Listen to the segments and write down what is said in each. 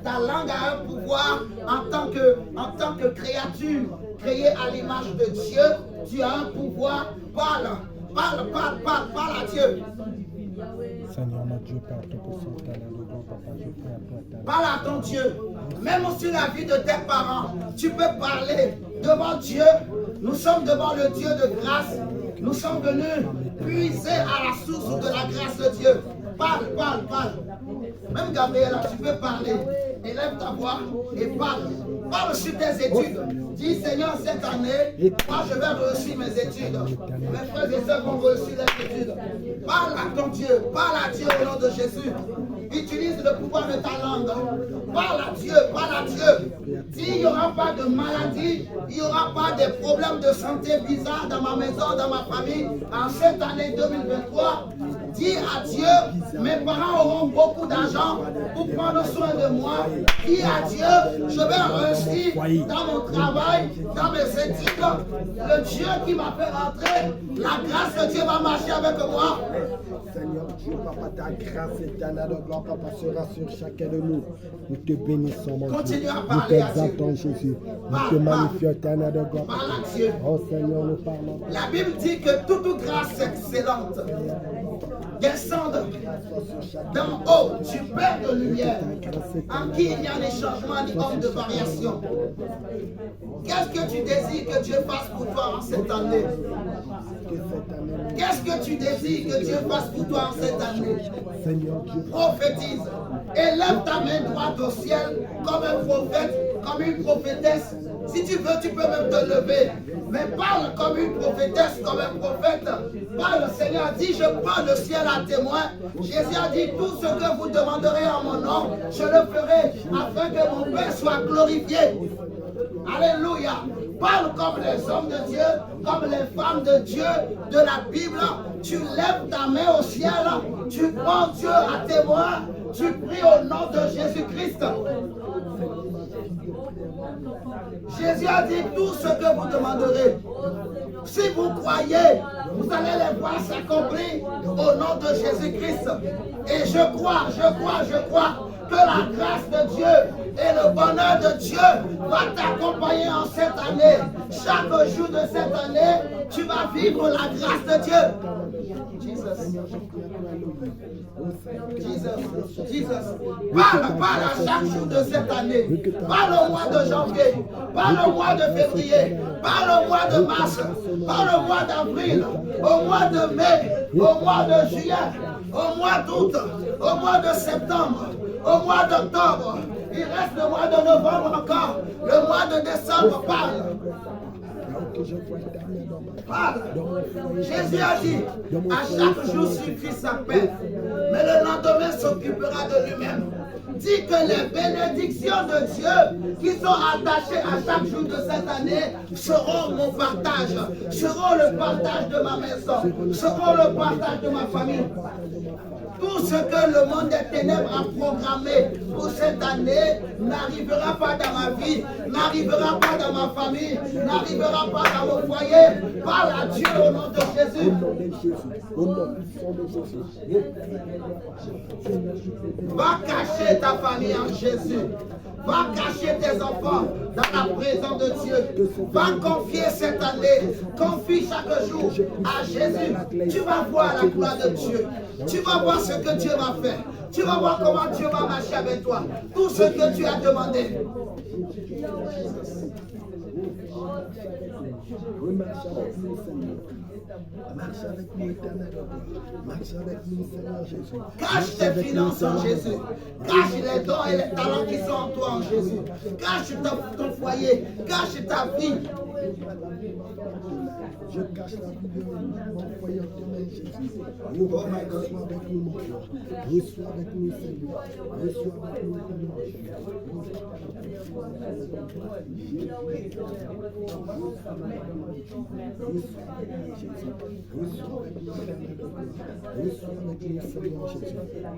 Ta langue a un pouvoir en tant que créature créée à l'image de Dieu. Tu as un pouvoir. Parle à Dieu. Seigneur notre Dieu, Père Tout-Puissant, éternel de gloire, Papa, je prie à toi, éternel. Parle à ton Dieu. Même sur la vie de tes parents, tu peux parler devant Dieu. Nous sommes devant le Dieu de grâce. Nous sommes venus puiser à la source de la grâce de Dieu. Parle. Même Gabriela, tu peux parler. Élève ta voix et parle. Parle sur tes études. Dis, Seigneur, cette année, moi je vais réussir mes études. Mes frères et sœurs vont réussir leurs études. Parle à ton Dieu. Parle à Dieu au nom de Jésus. Utilise le pouvoir de ta langue. Parle à Dieu. Dis, il n'y aura pas de maladie, il n'y aura pas de problèmes de santé bizarres dans ma maison, dans ma famille. En cette année 2023, dis à Dieu, mes parents auront beaucoup d'argent pour prendre soin de moi. Dis à Dieu, je vais réussir dans mon travail, dans mes études. Le Dieu qui m'a fait rentrer, la grâce de Dieu va marcher avec moi. Seigneur Dieu, Papa, ta grâce éternelle de gloire, Papa, sera sur chacun de nous. Nous te bénissons, mon Dieu. Continue à Nous parler à Dieu. t'exaltons, Jésus. Nous te magnifions, éternel de gloire. Parle à Dieu. Oh Seigneur, nous parlons. La Bible dit que toute grâce excellente descende d'en haut du Père de lumière, en qui il n'y a ni changement ni homme de variation. Qu'est-ce que tu désires que Dieu fasse pour toi en cette année? Qu'est-ce que tu désires que Dieu fasse pour toi en cette année? Seigneur Dieu, Prophétise. Élève ta main droite au ciel comme un prophète, comme une prophétesse. Si tu veux, tu peux même te lever. Mais parle comme une prophétesse, comme un prophète. Parle, Seigneur, dis, je prends le ciel à témoin. Jésus a dit, tout ce que vous demanderez en mon nom, je le ferai, afin que mon Père soit glorifié. Alléluia. Parle comme les hommes de Dieu, comme les femmes de Dieu de la Bible. Tu lèves ta main au ciel, tu prends Dieu à témoin, tu pries au nom de Jésus-Christ. Jésus a dit tout ce que vous demanderez. Si vous croyez, vous allez les voir s'accomplir au nom de Jésus-Christ. Et je crois que la grâce de Dieu et le bonheur de Dieu va t'accompagner en cette année. Chaque jour de cette année, tu vas vivre la grâce de Dieu. Jesus. Parle à chaque jour de cette année. Parle au mois de janvier. Parle au mois de février. Parle au mois de mars. Parle au mois d'avril. Au mois de mai. Au mois de juillet. Au mois d'août. Au mois de septembre. Au mois d'octobre. Il reste le mois de novembre encore. Le mois de décembre, parle. Jésus a dit, à chaque jour suffit sa paix, mais le lendemain s'occupera de lui-même. Dis que les bénédictions de Dieu qui sont attachées à chaque jour de cette année seront mon partage, seront le partage de ma maison, seront le partage de ma famille. Tout ce que le monde des ténèbres a programmé pour cette année n'arrivera pas dans ma vie, n'arrivera pas dans ma famille, n'arrivera pas dans mon foyer. Parle à Dieu au nom de Jésus. Va cacher ta famille en Jésus. Va cacher tes enfants dans la présence de Dieu. Va confier cette année. Confie chaque jour à Jésus. Tu vas voir la gloire de Dieu. Tu vas voir ce que Dieu va faire. Tu vas voir comment Dieu va marcher avec toi. Tout ce que tu as demandé. Marche avec nous, éternel. Marche avec nous, Seigneur Jésus. Cache tes finances en Jésus. Cache les dons et les talents qui sont en toi en Jésus. Cache ton foyer. Cache ta vie. Je cache la vie de mon foyer en tes mains, Jésus. Reçois avec nous, mon Dieu. Reçois avec nous, Seigneur. Reçois avec nous, Seigneur. Reçois avec nous, Seigneur Jésus.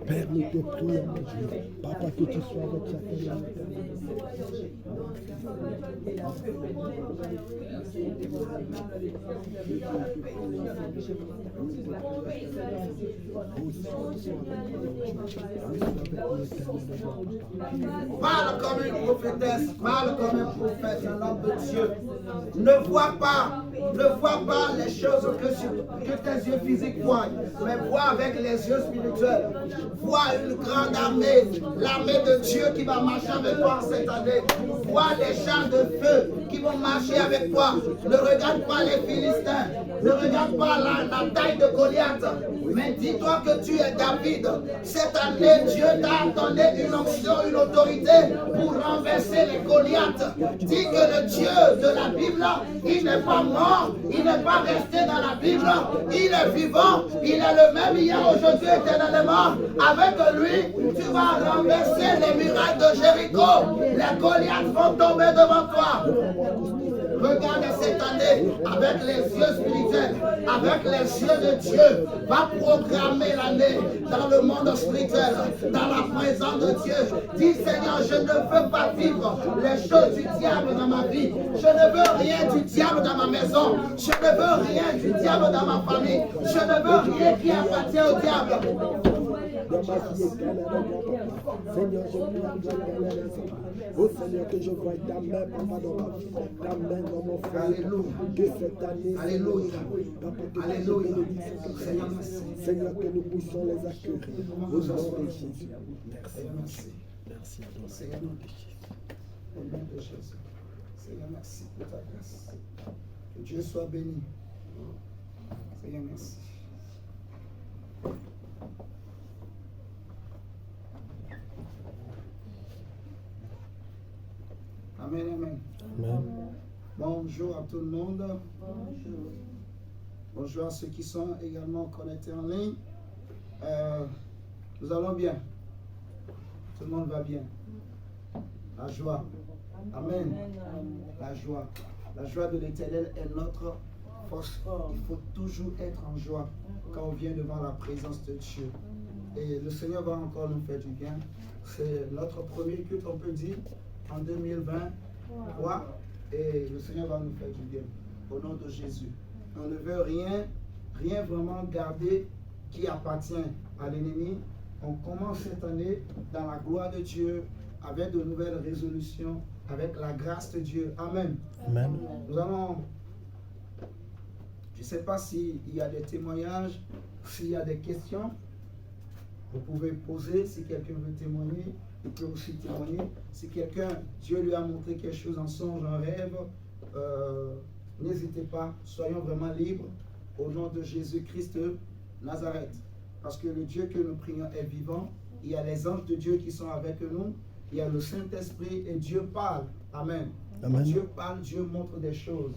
Père, nous te prions, mon Dieu. Papa, que tu sois avec chacun de Parle comme une prophétesse, parle comme un prophète, un homme de Dieu. Ne vois pas les choses que tes yeux physiques voient, mais vois avec les yeux spirituels. Vois une grande armée, l'armée de Dieu qui va marcher avec toi cette année. Vois des chars de feu qui vont marcher avec toi. Ne regarde pas les Philistins, ne regarde pas la taille de Goliath, mais dis-toi que tu es David. Cette année, Dieu t'a donné une onction, une autorité pour renverser les Goliaths. Dis que le Dieu de la Bible, il n'est pas mort, il n'est pas resté dans la Bible, il est vivant, il est le même hier, aujourd'hui, éternellement. Avec lui, tu vas renverser les murailles de Jéricho. Les Goliaths vont tomber devant toi. Regarde cette année avec les yeux spirituels, avec les yeux de Dieu. Va programmer l'année dans le monde spirituel, dans la présence de Dieu. Dis Seigneur, je ne veux pas vivre les choses du diable dans ma vie. Je ne veux rien du diable dans ma maison. Je ne veux rien du diable dans ma famille. Je ne veux rien qui appartient au diable. Dans ma vie éternelle, Seigneur, je prie à Dieu éternel. Oh Seigneur, que je voie ta main, papa, dans ma vie, ta main dans mon frère. Alléluia. Que cette année, Alléluia. Papa, que Alléluia. Seigneur, que nous puissions les accueillir. Au nom de Jésus. Merci. Merci. Merci à toi. Seigneur, au nom de Jésus. Seigneur, merci pour ta grâce. Que Dieu soit béni. Seigneur, merci. Amen, amen. Amen. Bonjour à tout le monde. Bonjour. Bonjour à ceux qui sont également connectés en ligne. Nous allons bien. Tout le monde va bien. La joie. Amen. La joie. La joie de l'Éternel est notre force. Il faut toujours être en joie quand on vient devant la présence de Dieu. Et le Seigneur va encore nous faire du bien. C'est notre premier culte, on peut dire, en 2023. Et le Seigneur va nous faire du bien. Au nom de Jésus. On ne veut rien vraiment garder qui appartient à l'ennemi. On commence cette année dans la gloire de Dieu, avec de nouvelles résolutions, avec la grâce de Dieu. Amen. Amen. Nous allons, je ne sais pas s'il y a des témoignages, s'il y a des questions, vous pouvez poser. Si quelqu'un veut témoigner, il peut aussi témoigner. Si quelqu'un, Dieu lui a montré quelque chose en songe, en rêve, n'hésitez pas, soyons vraiment libres au nom de Jésus-Christ de Nazareth. Parce que le Dieu que nous prions est vivant. Il y a les anges de Dieu qui sont avec nous. Il y a le Saint-Esprit et Dieu parle. Amen. Amen. Dieu parle, Dieu montre des choses.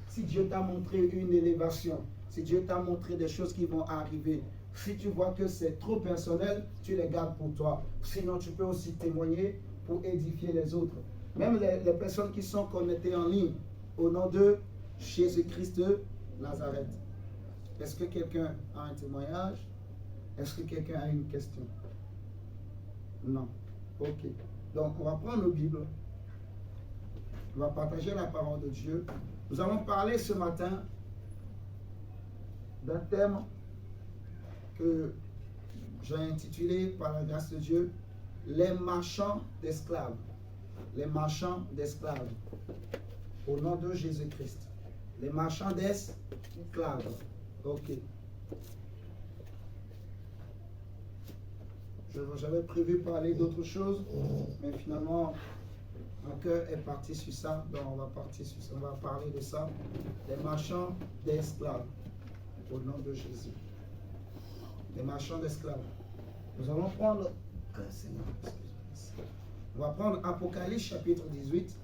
Si Dieu t'a montré une élévation, si Dieu t'a montré des choses qui vont arriver, si tu vois que c'est trop personnel, tu les gardes pour toi. Sinon, tu peux aussi témoigner pour édifier les autres. Même les personnes qui sont connectées en ligne, au nom de Jésus-Christ de Nazareth. Est-ce que quelqu'un a un témoignage? Est-ce que quelqu'un a une question? Non. Ok. Donc, on va prendre nos Bibles. On va partager la parole de Dieu. Nous allons parler ce matin d'un thème que j'ai intitulé, par la grâce de Dieu, les marchands d'esclaves. Les marchands d'esclaves. Au nom de Jésus-Christ. Les marchands d'esclaves. Ok. J'avais prévu parler d'autre chose, mais finalement, mon cœur est parti sur ça. Donc, on va partir sur ça. On va parler de ça. Les marchands d'esclaves. Au nom de Jésus. Les marchands d'esclaves. Nous allons prendre. Seigneur, excuse-moi. On va prendre Apocalypse chapitre 18.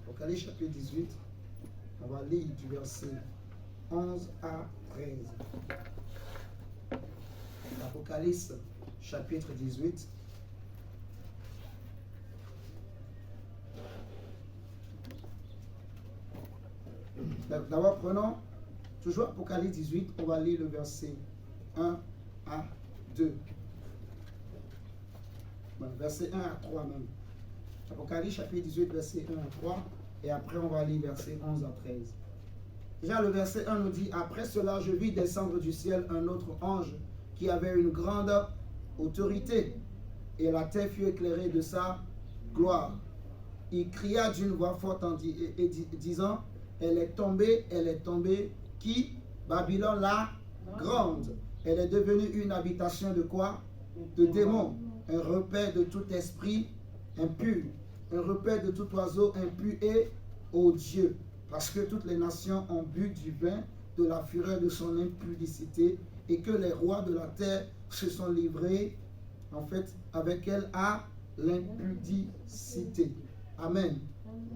Apocalypse chapitre 18. On va lire du verset 11 à 13. Apocalypse chapitre 18. D'abord, prenons toujours Apocalypse 18, on va lire le verset 1 à 2. Bon, verset 1 à 3 même. Apocalypse chapitre 18, verset 1 à 3. Et après, on va lire verset 11 à 13. Déjà, le verset 1 nous dit, « Après cela, je vis descendre du ciel un autre ange qui avait une grande autorité, et la terre fut éclairée de sa gloire. Il cria d'une voix forte en disant, « Elle est tombée, qui? Babylone la grande. Elle est devenue une habitation de quoi? De démons, un repaire de tout esprit impur, un repaire de tout oiseau impur et odieux, parce que toutes les nations ont bu du vin de la fureur de son impudicité, et que les rois de la terre se sont livrés, en fait, avec elle à l'impudicité. » Amen.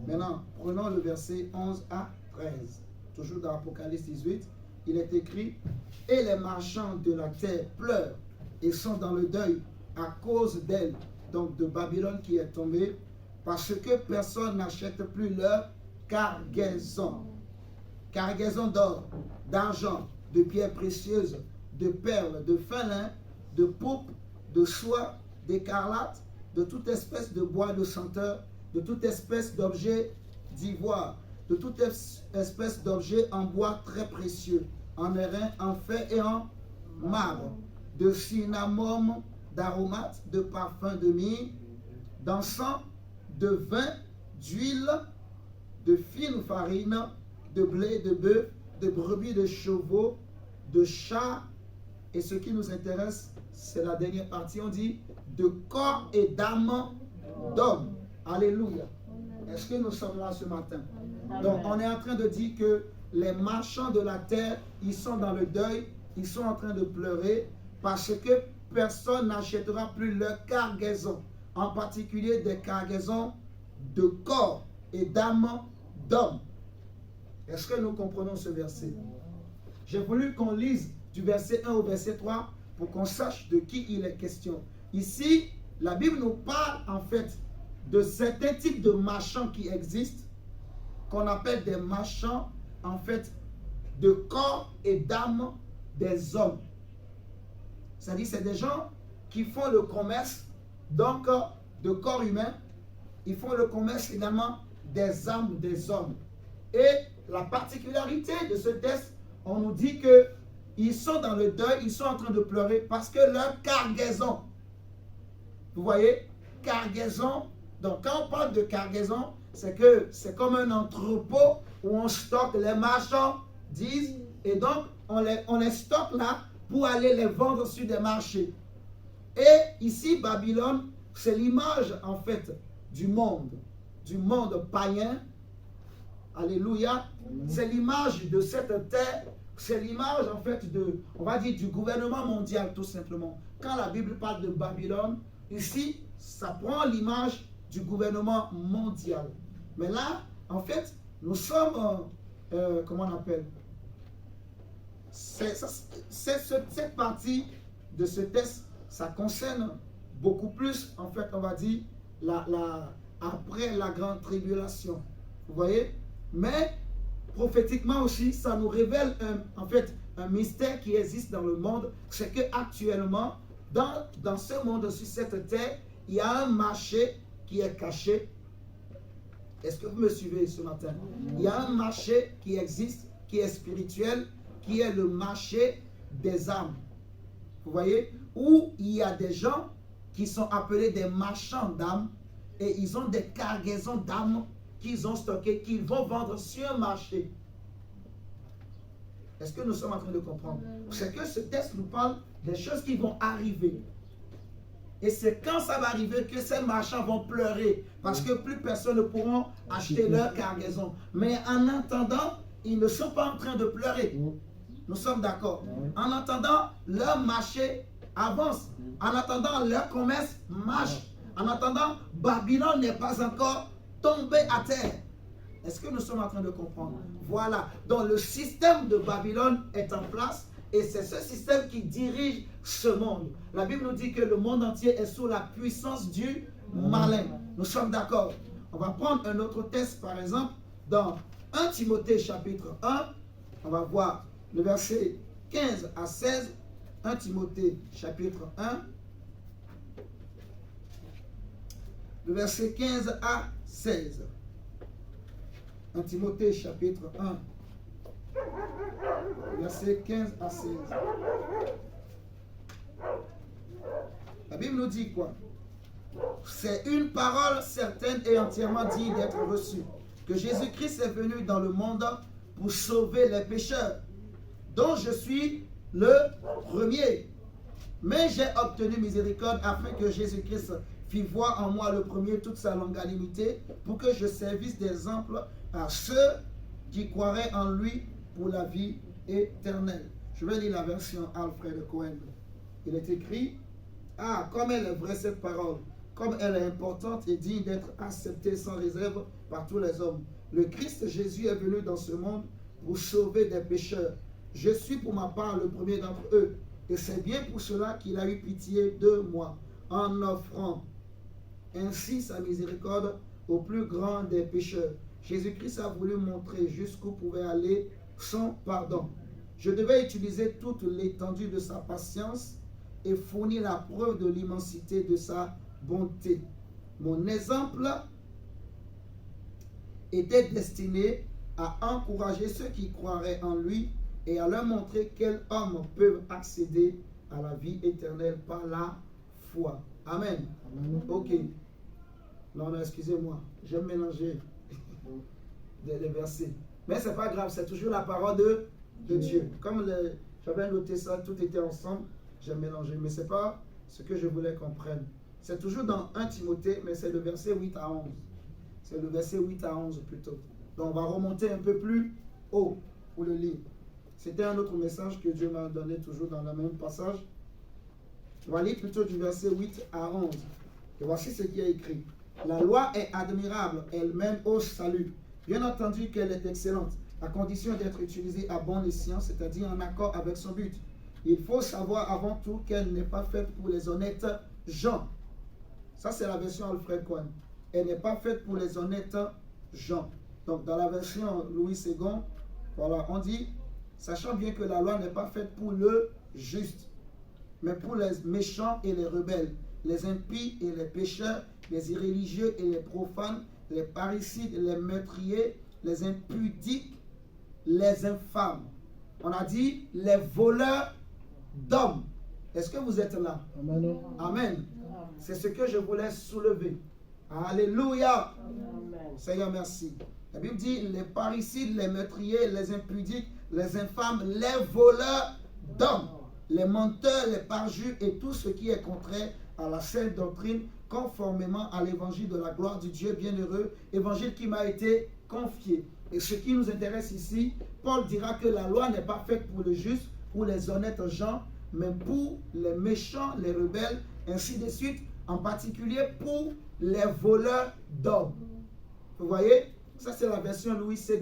Maintenant, prenons le verset 11 à 13. Toujours dans Apocalypse 18, il est écrit, « Et les marchands de la terre pleurent et sont dans le deuil à cause d'elle, donc de Babylone qui est tombée, parce que personne n'achète plus leur cargaison. Cargaison d'or, d'argent, de pierres précieuses, de perles, de fin lin, de pourpre, de soie, d'écarlate, de toute espèce de bois de senteur, de toute espèce d'objet d'ivoire, de toute espèce d'objet en bois très précieux, en airain, en fer et en marbre, de cinnamome, d'aromates, de parfums de myrrhe, d'encens, de vin, d'huile, de fine farine, de blé, de bœuf, de brebis, de chevaux, de chats. Et ce qui nous intéresse, c'est la dernière partie, on dit de corps et d'âme d'homme. Alléluia. Est-ce que nous sommes là ce matin? Donc, on est en train de dire que les marchands de la terre, ils sont dans le deuil, ils sont en train de pleurer parce que personne n'achètera plus leur cargaison, en particulier des cargaisons de corps et d'âme d'homme. Est-ce que nous comprenons ce verset? J'ai voulu qu'on lise du verset 1 au verset 3 pour qu'on sache de qui il est question. Ici, la Bible nous parle en fait de certains types de marchands qui existent, qu'on appelle des marchands en fait de corps et d'âme des hommes. C'est-à-dire c'est des gens qui font le commerce donc de corps humain, ils font le commerce également des âmes des hommes. Et la particularité de ce texte, on nous dit que ils sont dans le deuil, ils sont en train de pleurer parce que leur cargaison, vous voyez, cargaison, donc quand on parle de cargaison, c'est que c'est comme un entrepôt où on stocke les marchandises et donc on les stocke là pour aller les vendre sur des marchés. Et ici, Babylone, c'est l'image en fait du monde païen. Alléluia. C'est l'image de cette terre, c'est l'image en fait de, on va dire, du gouvernement mondial tout simplement. Quand la Bible parle de Babylone, ici, ça prend l'image du gouvernement mondial. Mais là, en fait, nous sommes, comment on appelle? Cette partie de ce texte, ça concerne beaucoup plus, en fait, on va dire, après la grande tribulation. Vous voyez? Mais prophétiquement aussi, ça nous révèle en fait un mystère qui existe dans le monde. C'est que actuellement, dans ce monde, sur cette terre, il y a un marché qui est caché. Est-ce que vous me suivez ce matin? Il y a un marché qui existe, qui est spirituel, qui est le marché des âmes. Vous voyez? Où il y a des gens qui sont appelés des marchands d'âmes et ils ont des cargaisons d'âmes qu'ils ont stockées, qu'ils vont vendre sur un marché. Est-ce que nous sommes en train de comprendre? C'est que ce texte nous parle des choses qui vont arriver. Et c'est quand ça va arriver que ces marchands vont pleurer parce que plus personne ne pourra acheter leur cargaison. Mais en attendant, ils ne sont pas en train de pleurer. Nous sommes d'accord. En attendant, leur marché avance. En attendant, leur commerce marche. En attendant, Babylone n'est pas encore tombée à terre. Est-ce que nous sommes en train de comprendre? Voilà. Donc le système de Babylone est en place et c'est ce système qui dirige ce monde. La Bible nous dit que le monde entier est sous la puissance du malin. Nous sommes d'accord. On va prendre un autre texte, par exemple, dans 1 Timothée chapitre 1, on va voir le verset 15 à 16. 1 Timothée chapitre 1, le verset 15 à 16. 1 Timothée chapitre 1, verset 15 à 16. La Bible nous dit quoi? C'est une parole certaine et entièrement digne d'être reçue, que Jésus-Christ est venu dans le monde pour sauver les pécheurs, dont je suis le premier. Mais j'ai obtenu miséricorde afin que Jésus-Christ fit voir en moi le premier toute sa longanimité, pour que je servisse d'exemple à ceux qui croiraient en lui pour la vie éternelle. Je vais lire la version Alfred Cohen. Il est écrit: ah, comme elle est vraie cette parole, comme elle est importante et digne d'être acceptée sans réserve par tous les hommes. Le Christ Jésus est venu dans ce monde pour sauver des pécheurs. Je suis pour ma part le premier d'entre eux. Et c'est bien pour cela qu'il a eu pitié de moi, en offrant ainsi sa miséricorde au plus grand des pécheurs. Jésus-Christ a voulu montrer jusqu'où pouvait aller son pardon. Je devais utiliser toute l'étendue de sa patience et fournir la preuve de l'immensité de sa bonté. Mon exemple était destiné à encourager ceux qui croiraient en lui et à leur montrer quels hommes peuvent accéder à la vie éternelle par la foi. Amen. Amen. Ok. Non, excusez-moi, j'ai mélangé les versets. Mais ce n'est pas grave, c'est toujours la parole de Dieu. Comme j'avais noté ça, tout était ensemble, j'ai mélangé. Mais ce n'est pas ce que je voulais qu'on prenne. C'est toujours dans 1 Timothée, mais c'est le verset 8 à 11. C'est le verset 8 à 11 plutôt. Donc on va remonter un peu plus haut pour le lire. C'était un autre message que Dieu m'a donné toujours dans le même passage. On va lire plutôt du verset 8 à 11. Et voici ce qui est écrit. La loi est admirable, elle mène au salut. Bien entendu qu'elle est excellente, à condition d'être utilisée à bon escient, c'est-à-dire en accord avec son but. Il faut savoir avant tout qu'elle n'est pas faite pour les honnêtes gens. Ça, c'est la version Alfred Cohen. Elle n'est pas faite pour les honnêtes gens. Donc, dans la version Louis II, voilà, on dit, sachant bien que la loi n'est pas faite pour le juste, mais pour les méchants et les rebelles, les impies et les pécheurs, les irréligieux et les profanes, les parricides, les meurtriers, les impudiques, les infâmes. On a dit les voleurs d'hommes. Est-ce que vous êtes là? Amen. Amen. C'est ce que je voulais soulever. Alléluia. Seigneur, merci. La Bible dit les parricides, les meurtriers, les impudiques, les infâmes, les voleurs d'hommes, les menteurs, les parjures et tout ce qui est contraire à la sainte doctrine, conformément à l'évangile de la gloire du Dieu bienheureux, évangile qui m'a été confié. Et ce qui nous intéresse ici, Paul dira que la loi n'est pas faite pour le juste, pour les honnêtes gens, mais pour les méchants, les rebelles, ainsi de suite, en particulier pour les voleurs d'hommes. Vous voyez? Ça, c'est la version Louis II.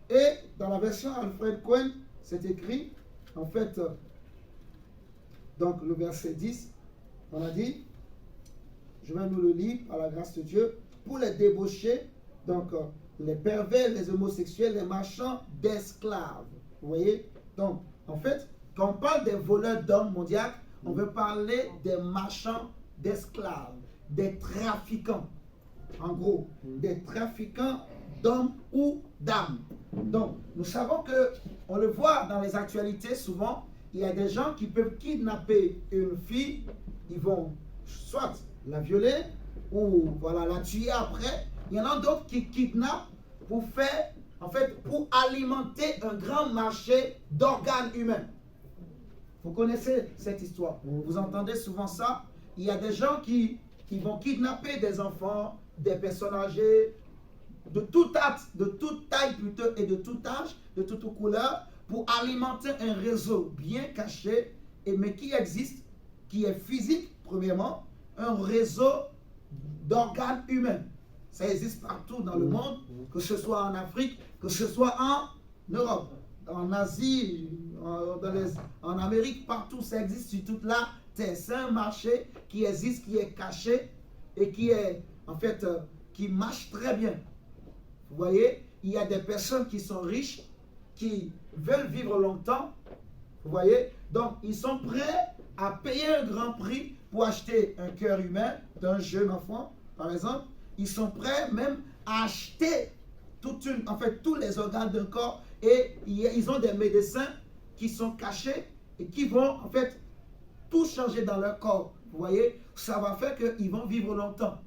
Et dans la version Alfred Cohen, c'est écrit, en fait, donc le verset 10, on a dit, je vais nous le lire par la grâce de Dieu, pour les débauchés, donc les pervers, les homosexuels, les marchands d'esclaves. Vous voyez? Donc, en fait, quand on parle des voleurs d'hommes mondiaux, on veut parler des marchands d'esclaves, des trafiquants. En gros, des trafiquants d'hommes ou d'âmes. Donc, nous savons que, on le voit dans les actualités souvent, il y a des gens qui peuvent kidnapper une fille, ils vont soit la violer ou voilà, la tuer après. Il y en a d'autres qui kidnappent pour faire, en fait, pour alimenter un grand marché d'organes humains. Vous connaissez cette histoire. Vous entendez souvent ça. Il y a des gens qui vont kidnapper des enfants, des personnes âgées, de toute taille plutôt et de tout âge, de toute couleur, pour alimenter un réseau bien caché, mais qui existe, qui est physique, premièrement, un réseau d'organes humains. Ça existe partout dans le monde, que ce soit en Afrique, que ce soit en Europe, en Asie, en Amérique, partout, ça existe sur toute la terre. C'est un marché qui existe, qui est caché et qui est, en fait, qui marche très bien. Vous voyez? il y a des personnes qui sont riches, qui veulent vivre longtemps. Vous voyez? Donc, ils sont prêts à payer un grand prix pour acheter un cœur humain d'un jeune enfant, par exemple. Ils sont prêts même à acheter tous les organes d'un corps, et ils ont des médecins qui sont cachés et qui vont en fait tout changer dans leur corps. Vous voyez? Ça va faire qu'ils vont vivre longtemps.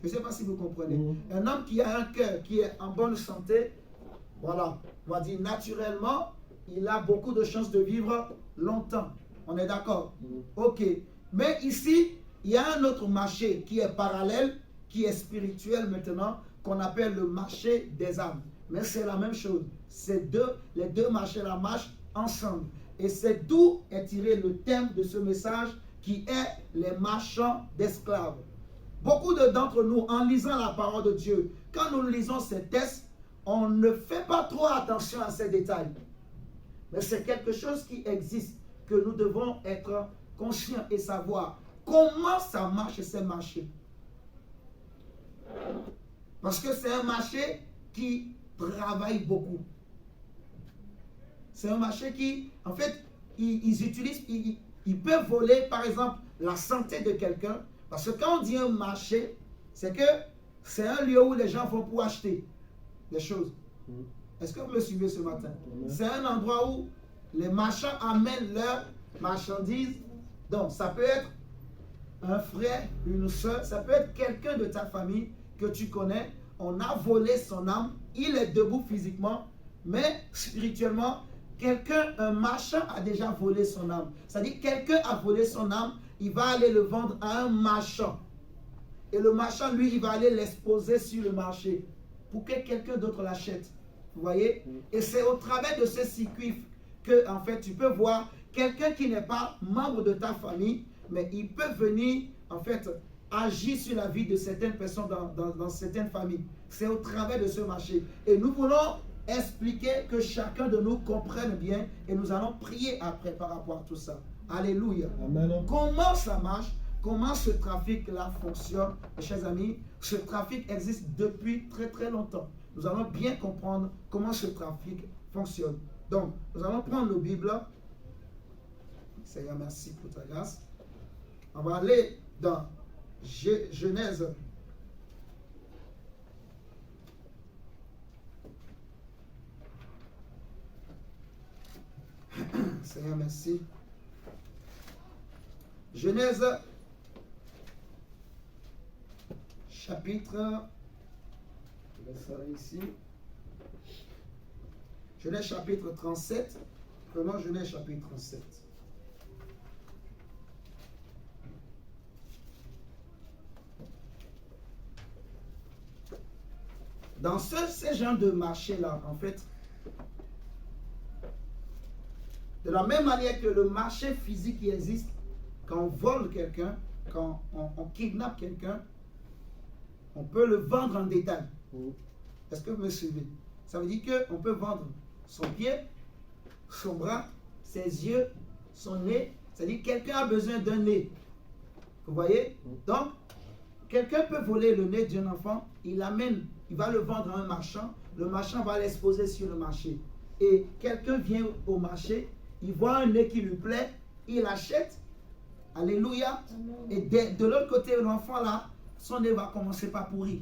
Je ne sais pas si vous comprenez. Un homme qui a un cœur qui est en bonne santé, voilà, on va dire naturellement, il a beaucoup de chances de vivre longtemps. On est d'accord? Ok. Mais ici, il y a un autre marché qui est parallèle, qui est spirituel maintenant, qu'on appelle le marché des âmes. Mais c'est la même chose. Les deux marchés-là marchent ensemble. Et c'est d'où est tiré le thème de ce message qui est les marchands d'esclaves. Beaucoup d'entre nous, en lisant la parole de Dieu, quand nous lisons ces textes, on ne fait pas trop attention à ces détails. Mais c'est quelque chose qui existe, que nous devons être conscients et savoir comment ça marche ces marchés. Parce que c'est un marché qui travaille beaucoup. C'est un marché qui, en fait, ils peuvent voler, par exemple, la santé de quelqu'un. Parce que quand on dit un marché, c'est que c'est un lieu où les gens vont pour acheter des choses. Est-ce que vous me suivez ce matin? C'est un endroit où les marchands amènent leurs marchandises. Donc, ça peut être un frère, une soeur, ça peut être quelqu'un de ta famille que tu connais. On a volé son âme, il est debout physiquement, mais spirituellement, un marchand a déjà volé son âme. C'est-à-dire, quelqu'un a volé son âme, il va aller le vendre à un marchand. Et le marchand, lui, il va aller l'exposer sur le marché pour que quelqu'un d'autre l'achète. Vous voyez? Et c'est au travers de ce circuit que, en fait, tu peux voir quelqu'un qui n'est pas membre de ta famille, mais il peut venir, en fait, agir sur la vie de certaines personnes dans certaines familles. C'est au travers de ce marché. Et nous voulons expliquer que chacun de nous comprenne bien, et nous allons prier après par rapport à tout ça. Alléluia. Amen. Comment ça marche? Comment ce trafic-là fonctionne? Mes chers amis, ce trafic existe depuis très très longtemps. Nous allons bien comprendre comment ce trafic fonctionne. Donc, nous allons prendre le Bible. Seigneur, merci pour ta grâce. On va aller dans Genèse. Seigneur, merci. Genèse, chapitre, je vais faire ici. Genèse chapitre 37. Prenons Genèse chapitre 37. Dans ce genre de marché-là, en fait, de la même manière que le marché physique qui existe, quand on vole quelqu'un, quand on kidnappe quelqu'un, on peut le vendre en détail. Est-ce que vous me suivez? Ça veut dire qu'on peut vendre son pied, son bras, ses yeux, son nez. C'est-à-dire que quelqu'un a besoin d'un nez. Vous voyez? Donc, quelqu'un peut voler le nez d'un enfant, il va le vendre à un marchand, le marchand va l'exposer sur le marché. Et quelqu'un vient au marché, il voit un nez qui lui plaît, il achète. Alléluia. Et de l'autre côté, l'enfant là, son nez va commencer par pourrir.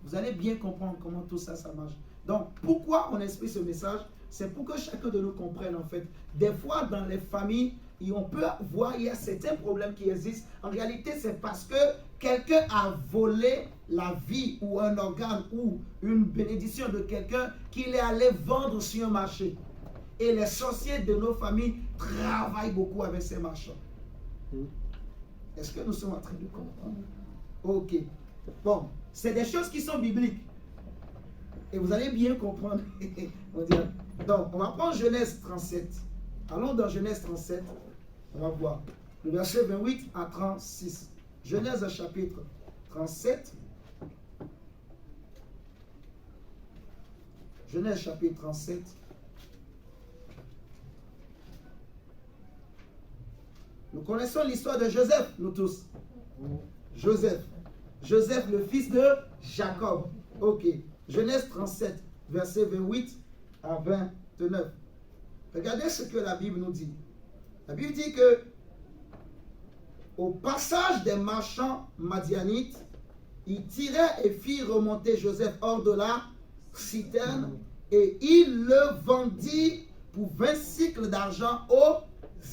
Vous allez bien comprendre comment tout ça, ça marche. Donc, pourquoi on explique ce message? C'est pour que chacun de nous comprenne en fait. Des fois, dans les familles, on peut voir, il y a certains problèmes qui existent. En réalité, c'est parce que quelqu'un a volé la vie ou un organe ou une bénédiction de quelqu'un qu'il est allé vendre sur un marché. Et les sorciers de nos familles travaillent beaucoup avec ces marchands. Est-ce que nous sommes en train de comprendre? Ok. Bon, c'est des choses qui sont bibliques. Et vous allez bien comprendre. Donc, on va prendre Genèse 37. Allons dans Genèse 37. On va voir le verset 28 à 36. Genèse chapitre 37. Genèse chapitre 37. Nous connaissons l'histoire de Joseph, nous tous. Joseph, le fils de Jacob. Ok. Genèse 37, verset 28 à 29. Regardez ce que la Bible nous dit. La Bible dit que au passage des marchands madianites, ils tiraient et firent remonter Joseph hors de la citerne et il le vendit pour 20 cycles d'argent aux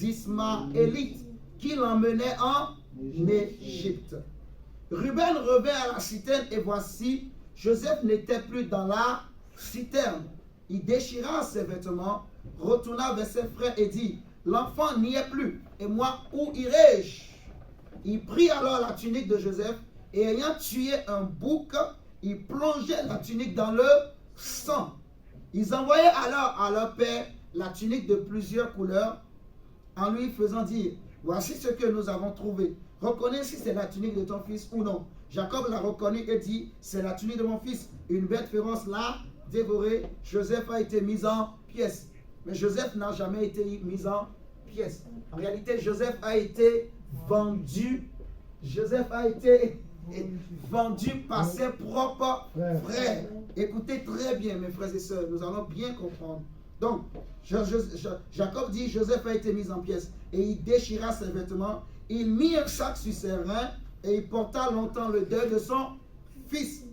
Ismaélites qui l'emmenaient en Égypte. Ruben revint à la citerne et voici, Joseph n'était plus dans la citerne. Il déchira ses vêtements, retourna vers ses frères et dit, l'enfant n'y est plus, et moi, où irai-je? Il prit alors la tunique de Joseph, et ayant tué un bouc, il plongeait la tunique dans le sang. Ils envoyaient alors à leur père la tunique de plusieurs couleurs, en lui faisant dire, voici ce que nous avons trouvé. Reconnais si c'est la tunique de ton fils ou non. Jacob la reconnut et dit, c'est la tunique de mon fils. Une bête féroce l'a dévoré. Joseph a été mis en pièces. Mais Joseph n'a jamais été mis en pièces. En réalité, Joseph a été vendu. Joseph a été vendu par ses propres frères. Écoutez très bien, mes frères et sœurs, nous allons bien comprendre. Donc, Jacob dit, Joseph a été mis en pièces. Et il déchira ses vêtements. Il mit un sac sur ses reins et il porta longtemps le deuil de son fils.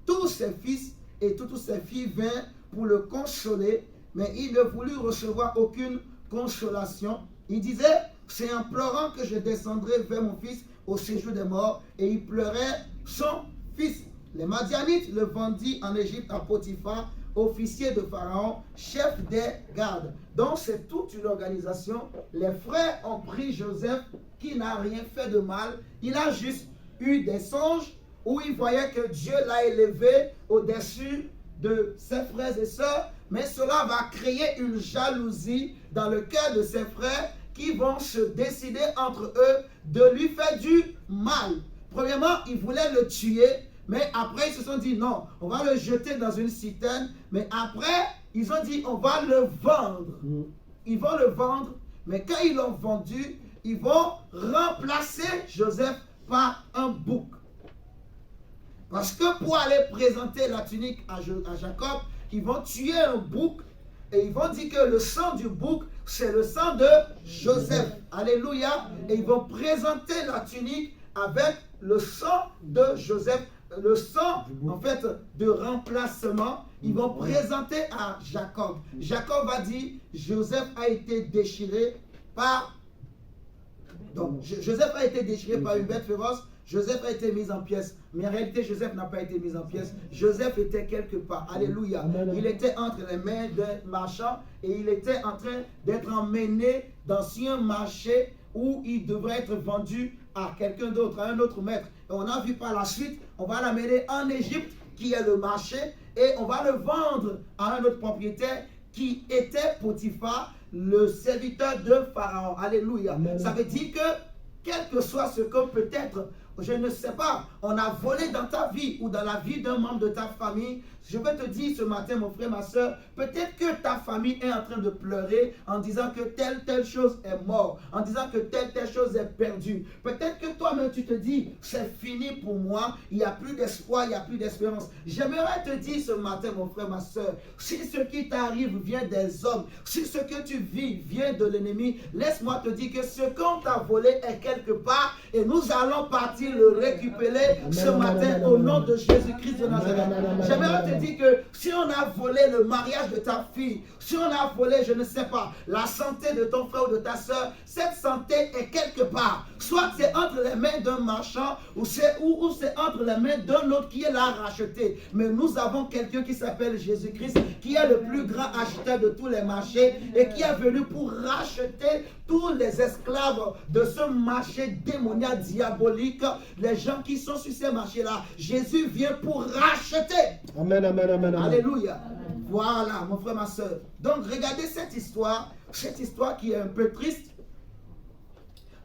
Tous ses fils et toutes ses filles vinrent pour le consoler, mais il ne voulut recevoir aucune consolation. Il disait, c'est en pleurant que je descendrai vers mon fils au séjour des morts, et il pleurait son fils. Les Madianites le vendit en Égypte à Potiphar, officier de Pharaon, chef des gardes. Donc c'est toute une organisation. Les frères ont pris Joseph qui n'a rien fait de mal. Il a juste eu des songes où il voyait que Dieu l'a élevé au-dessus de ses frères et sœurs. Mais cela va créer une jalousie dans le cœur de ses frères qui vont se décider entre eux de lui faire du mal. Premièrement, ils voulaient le tuer. Mais après, ils se sont dit, non, on va le jeter dans une citerne. Mais après, ils ont dit, on va le vendre. Ils vont le vendre. Mais quand ils l'ont vendu, ils vont remplacer Joseph par un bouc. Parce que pour aller présenter la tunique à Jacob, ils vont tuer un bouc. Et ils vont dire que le sang du bouc, c'est le sang de Joseph. Alléluia. Et ils vont présenter la tunique avec le sang de Joseph. Le sang, en fait, de remplacement, ils vont présenter à Jacob. Jacob va dire, Joseph a été déchiré par... Donc, Joseph a été déchiré par une bête féroce. Joseph a été mis en pièces. Mais en réalité, Joseph n'a pas été mis en pièces. Joseph était quelque part. Alléluia. Il était entre les mains d'un marchand et il était en train d'être emmené dans un marché où il devrait être vendu à quelqu'un d'autre, à un autre maître. Et on a vu par la suite, on va l'amener en Égypte, qui est le marché, et on va le vendre à un autre propriétaire qui était Potiphar, le serviteur de Pharaon. Alléluia. Ça veut dire que, quel que soit ce que peut-être, je ne sais pas, on a volé dans ta vie ou dans la vie d'un membre de ta famille, je veux te dire ce matin, mon frère, ma soeur, peut-être que ta famille est en train de pleurer en disant que telle chose est mort, en disant que telle chose est perdue. Peut-être que toi-même tu te dis, c'est fini pour moi, il n'y a plus d'espoir, il n'y a plus d'espérance. J'aimerais te dire ce matin, mon frère, ma soeur, si ce qui t'arrive vient des hommes, si ce que tu vis vient de l'ennemi, laisse-moi te dire que ce qu'on t'a volé est quelque part et nous allons partir le récupérer ce matin au nom de Jésus-Christ de Nazareth. J'aimerais te dire que si on a volé le mariage de ta fille, si on a volé, je ne sais pas, la santé de ton frère ou de ta soeur, cette santé est quelque part. Soit c'est entre les mains d'un marchand ou c'est entre les mains d'un autre qui est là racheté. Mais nous avons quelqu'un qui s'appelle Jésus-Christ, qui est le plus grand acheteur de tous les marchés et qui est venu pour racheter tous les esclaves de ce marché démoniaque, diabolique, les gens qui sont sur ces marchés-là. Jésus vient pour racheter. Amen, amen, amen, amen. Alléluia. Voilà, mon frère, ma soeur. Donc, regardez cette histoire qui est un peu triste,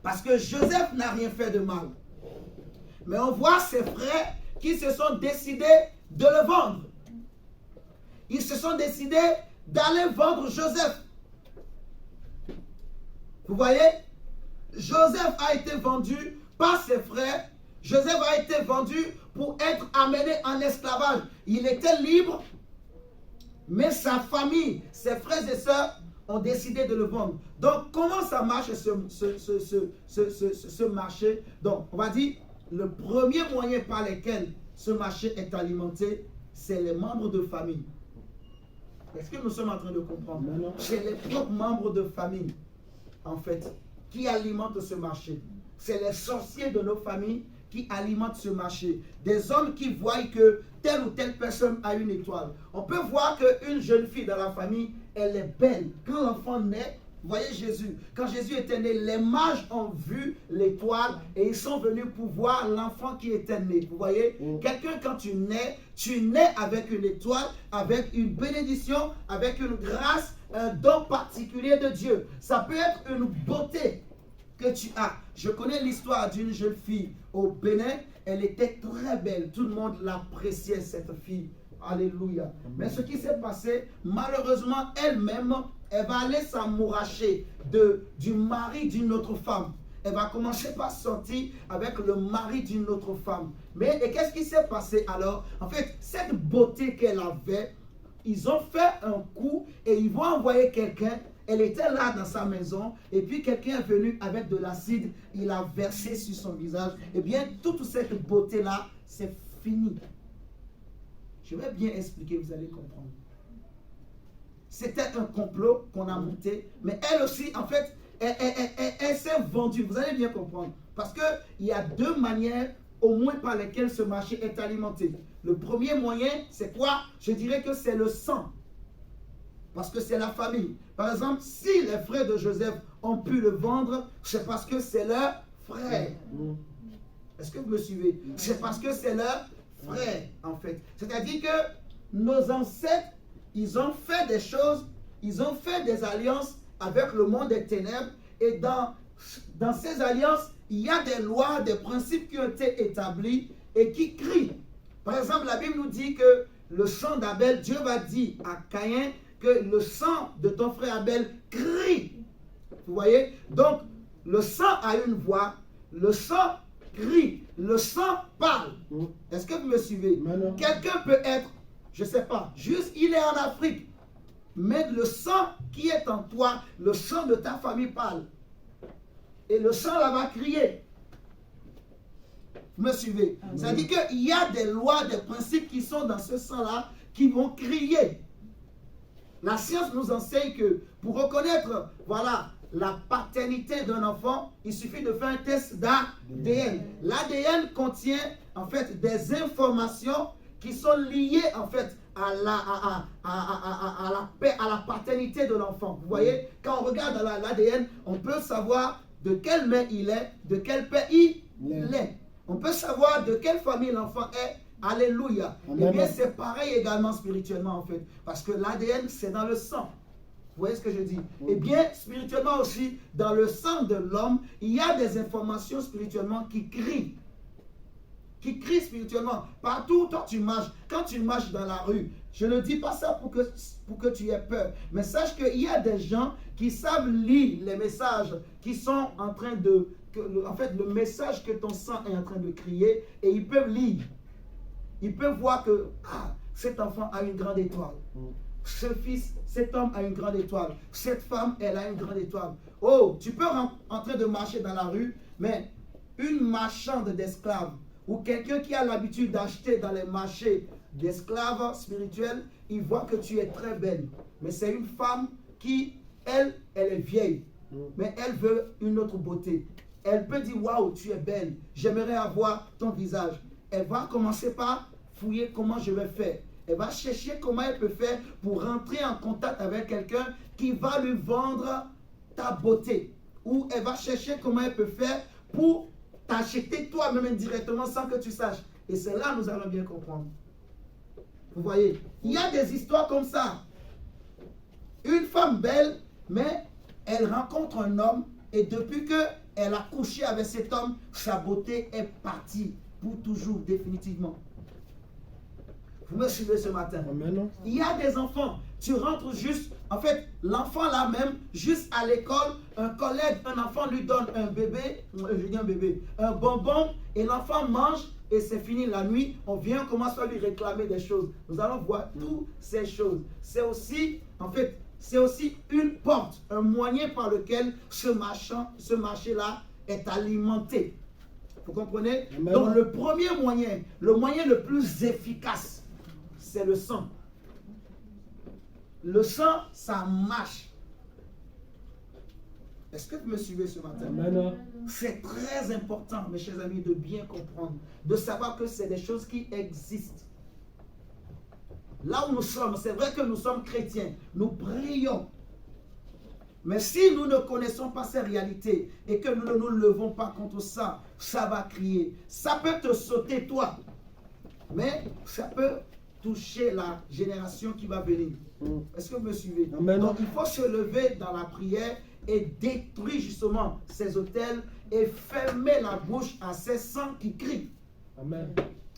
parce que Joseph n'a rien fait de mal. Mais on voit ses frères qui se sont décidés de le vendre. Ils se sont décidés d'aller vendre Joseph. Vous voyez, Joseph a été vendu par ses frères. Joseph a été vendu pour être amené en esclavage. Il était libre, mais sa famille, ses frères et sœurs ont décidé de le vendre. Donc, comment ça marche ce marché? Donc, on va dire, le premier moyen par lequel ce marché est alimenté, c'est les membres de famille. Est-ce que nous sommes en train de comprendre? C'est les propres membres de famille, en fait, qui alimentent ce marché. C'est les sorciers de nos familles qui alimentent ce marché. Des hommes qui voient que telle ou telle personne a une étoile. On peut voir qu'une jeune fille dans la famille, elle est belle. Quand l'enfant naît, vous voyez Jésus, quand Jésus était né, les mages ont vu l'étoile et ils sont venus pour voir l'enfant qui était né. Vous voyez, quelqu'un quand tu nais avec une étoile, avec une bénédiction, avec une grâce, un don particulier de Dieu. Ça peut être une beauté que tu as. Je connais l'histoire d'une jeune fille au Bénin. Elle était très belle. Tout le monde l'appréciait, cette fille. Alléluia. Mais ce qui s'est passé, malheureusement, elle-même, elle va aller s'amouracher du mari d'une autre femme. Elle va commencer par sortir avec le mari d'une autre femme. Mais et qu'est-ce qui s'est passé alors? En fait, cette beauté qu'elle avait, ils ont fait un coup et ils vont envoyer quelqu'un. Elle était là dans sa maison et puis quelqu'un est venu avec de l'acide, il a versé sur son visage. Eh bien, toute cette beauté-là, c'est fini. Je vais bien expliquer, vous allez comprendre. C'était un complot qu'on a monté, mais elle aussi, en fait, elle s'est vendue. Vous allez bien comprendre. Parce qu'il y a deux manières, au moins par lesquelles ce marché est alimenté. Le premier moyen, c'est quoi? Je dirais que c'est le sang. Parce que c'est la famille. Par exemple, si les frères de Joseph ont pu le vendre, c'est parce que c'est leur frère. Est-ce que vous me suivez? C'est parce que c'est leur frère, en fait. C'est-à-dire que nos ancêtres, ils ont fait des choses, ils ont fait des alliances avec le monde des ténèbres. Et dans ces alliances, il y a des lois, des principes qui ont été établis et qui crient. Par exemple, la Bible nous dit que le sang d'Abel, Dieu va dire à Caïn que le sang de ton frère Abel crie. Vous voyez? Donc, le sang a une voix, le sang crie, le sang parle. Est-ce que vous me suivez? Quelqu'un peut être, je ne sais pas, juste il est en Afrique, mais le sang qui est en toi, le sang de ta famille parle. Et le sang là va crier. Vous me suivez? C'est-à-dire qu'il y a des lois, des principes qui sont dans ce sang-là qui vont crier. La science nous enseigne que pour reconnaître, voilà, la paternité d'un enfant, il suffit de faire un test d'ADN. L'ADN contient en fait des informations qui sont liées en fait à la paternité de l'enfant. Vous voyez, quand on regarde l'ADN, on peut savoir de quelle mère il est, de quel père il est. On peut savoir de quelle famille l'enfant est. Alléluia. Eh bien, c'est pareil également spirituellement en fait. Parce que l'ADN, c'est dans le sang. Vous voyez ce que je dis? Eh bien, spirituellement aussi, dans le sang de l'homme, il y a des informations spirituellement qui crient. Qui crient spirituellement. Partout où toi tu marches, quand tu marches dans la rue, je ne dis pas ça pour que tu aies peur. Mais sache qu'il y a des gens qui savent lire les messages qui sont en train de... En fait, le message que ton sang est en train de crier, et ils peuvent lire. Ils peuvent voir que cet enfant a une grande étoile. Ce fils, cet homme a une grande étoile. Cette femme, elle a une grande étoile. Oh, tu peux en train de marcher dans la rue, mais une marchande d'esclaves ou quelqu'un qui a l'habitude d'acheter dans les marchés d'esclaves spirituels, il voit que tu es très belle. Mais c'est une femme qui, elle est vieille. Mais elle veut une autre beauté. Elle peut dire, waouh, tu es belle. J'aimerais avoir ton visage. Elle va commencer par fouiller comment je vais faire. Elle va chercher comment elle peut faire pour rentrer en contact avec quelqu'un qui va lui vendre ta beauté. Ou elle va chercher comment elle peut faire pour t'acheter toi-même indirectement sans que tu saches. Et c'est là que nous allons bien comprendre. Vous voyez, il y a des histoires comme ça. Une femme belle, mais elle rencontre un homme et depuis qu'elle a couché avec cet homme, sa beauté est partie. Pour toujours, définitivement. Vous me suivez ce matin? Amen. Il y a des enfants, tu rentres juste, en fait, l'enfant là même, juste à l'école, un collègue, un enfant lui donne un bébé, je dis un bébé, un bonbon, et l'enfant mange, et c'est fini la nuit, on vient, on commence à lui réclamer des choses. Nous allons voir toutes ces choses. C'est aussi, en fait, c'est aussi une porte, un moyen par lequel ce marché-là est alimenté. Vous comprenez? Amen. Donc le premier moyen, le moyen le plus efficace, c'est le sang. Le sang, ça marche. Est-ce que vous me suivez ce matin? Amen. C'est très important, mes chers amis, de bien comprendre, de savoir que c'est des choses qui existent. Là où nous sommes, c'est vrai que nous sommes chrétiens, nous prions. Mais si nous ne connaissons pas ces réalités et que nous ne nous levons pas contre ça, ça va crier. Ça peut te sauter toi, mais ça peut toucher la génération qui va venir. Est-ce que vous me suivez? Amen. Donc il faut se lever dans la prière et détruire justement ces autels et fermer la bouche à ces sangs qui crient. Amen.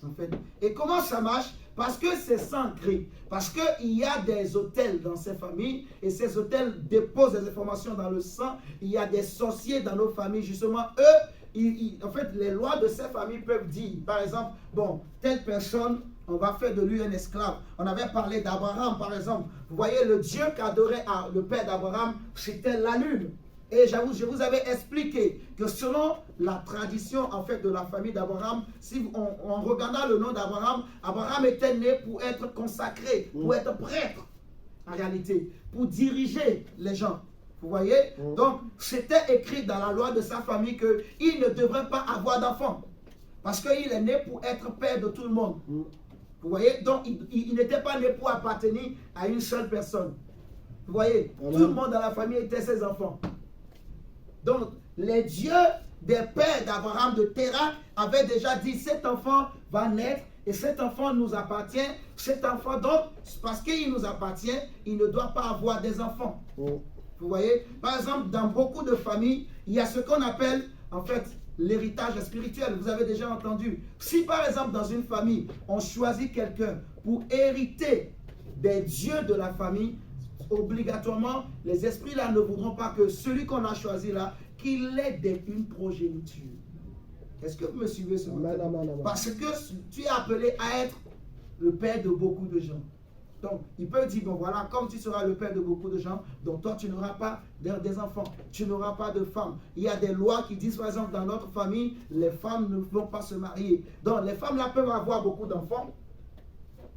En fait. Et comment ça marche? Parce que ces sangs crient. Parce qu'il y a des autels dans ces familles et ces autels déposent des informations dans le sang. Il y a des sorciers dans nos familles. Justement, eux, en fait, les lois de ces familles peuvent dire, par exemple, bon, telle personne, on va faire de lui un esclave. On avait parlé d'Abraham, par exemple. Vous voyez, le Dieu qu'adorait le père d'Abraham, c'était la lune. Et je vous avais expliqué que selon la tradition en fait de la famille d'Abraham, si en regardant le nom d'Abraham, Abraham était né pour être consacré, pour être prêtre en réalité, pour diriger les gens. Vous voyez? Donc c'était écrit dans la loi de sa famille qu'il ne devrait pas avoir d'enfant. Parce qu'il est né pour être père de tout le monde. Vous voyez? Donc il n'était pas né pour appartenir à une seule personne. Vous voyez? Tout le monde dans la famille était ses enfants. Donc, les dieux des pères d'Abraham, de Terah, avaient déjà dit, cet enfant va naître et cet enfant nous appartient. Cet enfant, donc, parce qu'il nous appartient, il ne doit pas avoir des enfants. Vous voyez? Par exemple, dans beaucoup de familles, il y a ce qu'on appelle, en fait, l'héritage spirituel. Vous avez déjà entendu. Si, par exemple, dans une famille, on choisit quelqu'un pour hériter des dieux de la famille, obligatoirement, les esprits là ne voudront pas que celui qu'on a choisi là, qu'il ait une progéniture. Est-ce que vous me suivez ce matin? Parce que tu es appelé à être le père de beaucoup de gens. Donc, il peut dire, bon voilà, comme tu seras le père de beaucoup de gens, donc toi tu n'auras pas des enfants, tu n'auras pas de femmes. Il y a des lois qui disent, par exemple, dans notre famille, les femmes ne vont pas se marier. Donc, les femmes là peuvent avoir beaucoup d'enfants,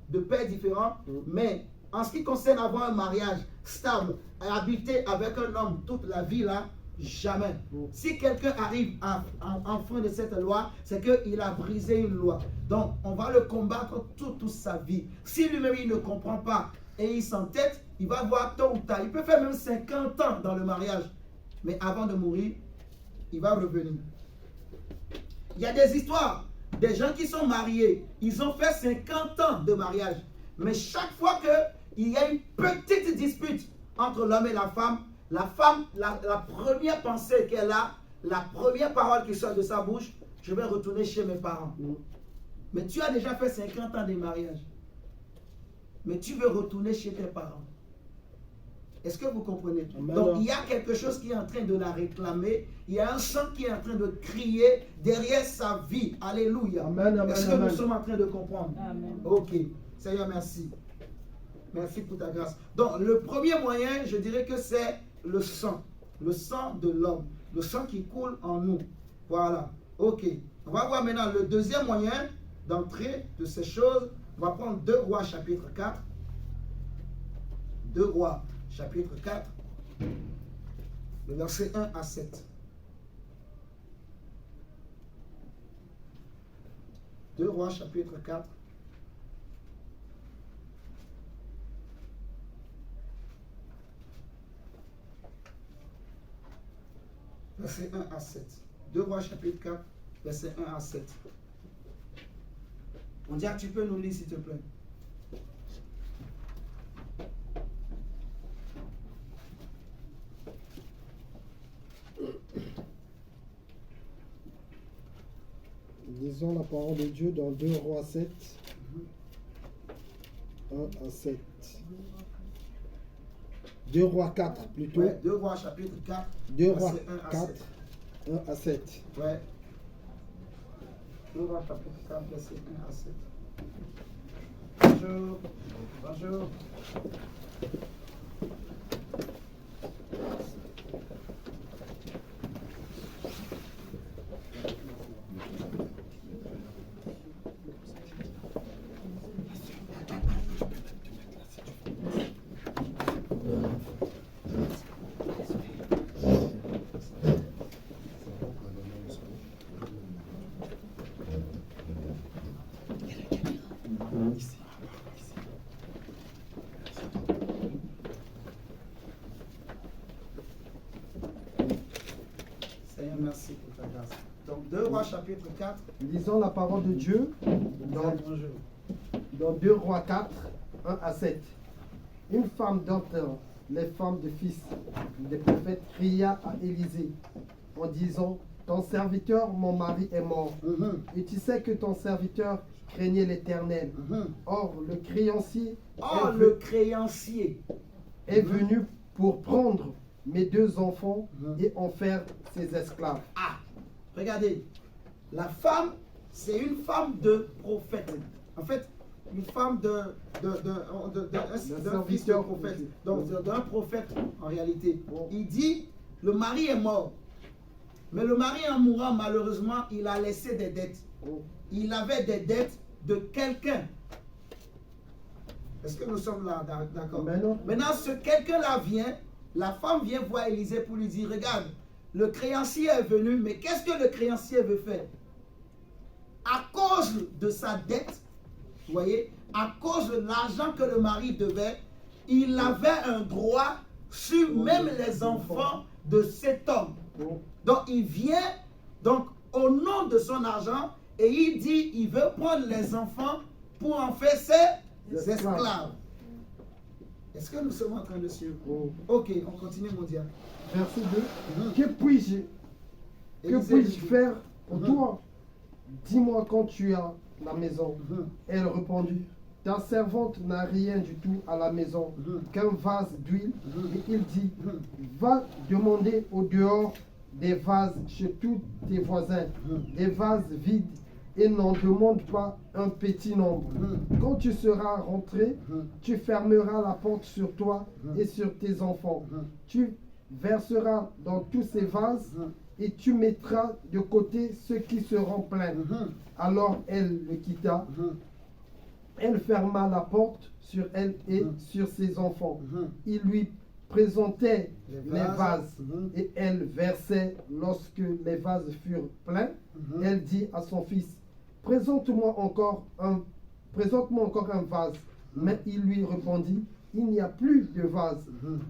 de pères différents, mais en ce qui concerne avoir un mariage stable et habiter avec un homme toute la vie là, jamais. Si quelqu'un arrive en fin de cette loi, c'est qu'il a brisé une loi. Donc, on va le combattre toute sa vie. Si lui-même il ne comprend pas et il s'entête, il va voir tôt ou tard. Il peut faire même 50 ans dans le mariage. Mais avant de mourir, il va revenir. Il y a des histoires, des gens qui sont mariés, ils ont fait 50 ans de mariage. Mais chaque fois qu'il y a une petite dispute entre l'homme et la femme, la première pensée qu'elle a, la première parole qui sort de sa bouche, je vais retourner chez mes parents. Mais tu as déjà fait 50 ans de mariage. Mais tu veux retourner chez tes parents. Est-ce que vous comprenez? Amen. Donc il y a quelque chose qui est en train de la réclamer. Il y a un sang qui est en train de crier derrière sa vie. Alléluia. Est-ce que nous sommes en train de comprendre? Amen. Ok. Seigneur, merci. Merci pour ta grâce. Donc, le premier moyen, je dirais que c'est le sang de l'homme, le sang qui coule en nous. Voilà. Ok. On va voir maintenant le deuxième moyen d'entrée de ces choses. On va prendre 2 Rois chapitre 4. 2 Rois chapitre 4, le verset 1 à 7. 2 Rois chapitre 4. Verset 1 à 7. 2 Rois chapitre 4, verset 1 à 7. On dit, tu peux nous lire s'il te plaît. Lisons la parole de Dieu dans 2 Rois 7, 1 à 7. 2 Rois 4 plutôt. Ouais, 2 Rois chapitre 4. 2 Rois 1 à 4, 7. 1 à 7. Ouais. 2 Rois chapitre 4, verset 1 à 7. Bonjour. Bonjour. Seigneur, merci pour ta grâce. Donc 2 Rois chapitre 4. Lisons la parole de Dieu dans 2 Rois 4, 1 à 7. Une femme d'entre les femmes de fils des prophètes cria à Élisée en disant: ton serviteur, mon mari, est mort. Et tu sais que ton serviteur craignait l'Éternel. Or, le créancier est venu pour prendre mes 2 enfants et en faire ses esclaves. Ah, regardez, la femme, c'est une femme de prophète. En fait, une femme d'un fils de prophète. Donc, d'un prophète en réalité. Il dit, le mari est mort. Mais le mari en mourant, malheureusement, il a laissé des dettes. Il avait des dettes de quelqu'un. Est-ce que nous sommes là, d'accord? Maintenant, ce quelqu'un-là vient, la femme vient voir Élisée pour lui dire, regarde, le créancier est venu, mais qu'est-ce que le créancier veut faire? À cause de sa dette, vous voyez, à cause de l'argent que le mari devait, il avait un droit sur même les enfants de cet homme. Donc il vient donc au nom de son argent et il dit il veut prendre les enfants pour en faire ses esclaves. Est-ce que nous sommes en train de suivre? Ok, on continue mon diable. Verset 2. Que puis-je faire pour toi? Dis-moi quand tu as la maison. Elle répondit: ta servante n'a rien du tout à la maison qu'un vase d'huile. Et il dit: va demander au dehors des vases chez tous tes voisins, des vases vides, et n'en demande pas un petit nombre. Quand tu seras rentré, tu fermeras la porte sur toi et sur tes enfants. Tu verseras dans tous ces vases et tu mettras de côté ceux qui seront pleins. Alors elle le quitta. Elle ferma la porte sur elle et sur ses enfants. Il lui présentait les vases et elle versait. Lorsque les vases furent pleins, elle dit à son fils: présente-moi encore un vase. Mais il lui répondit: il n'y a plus de vase.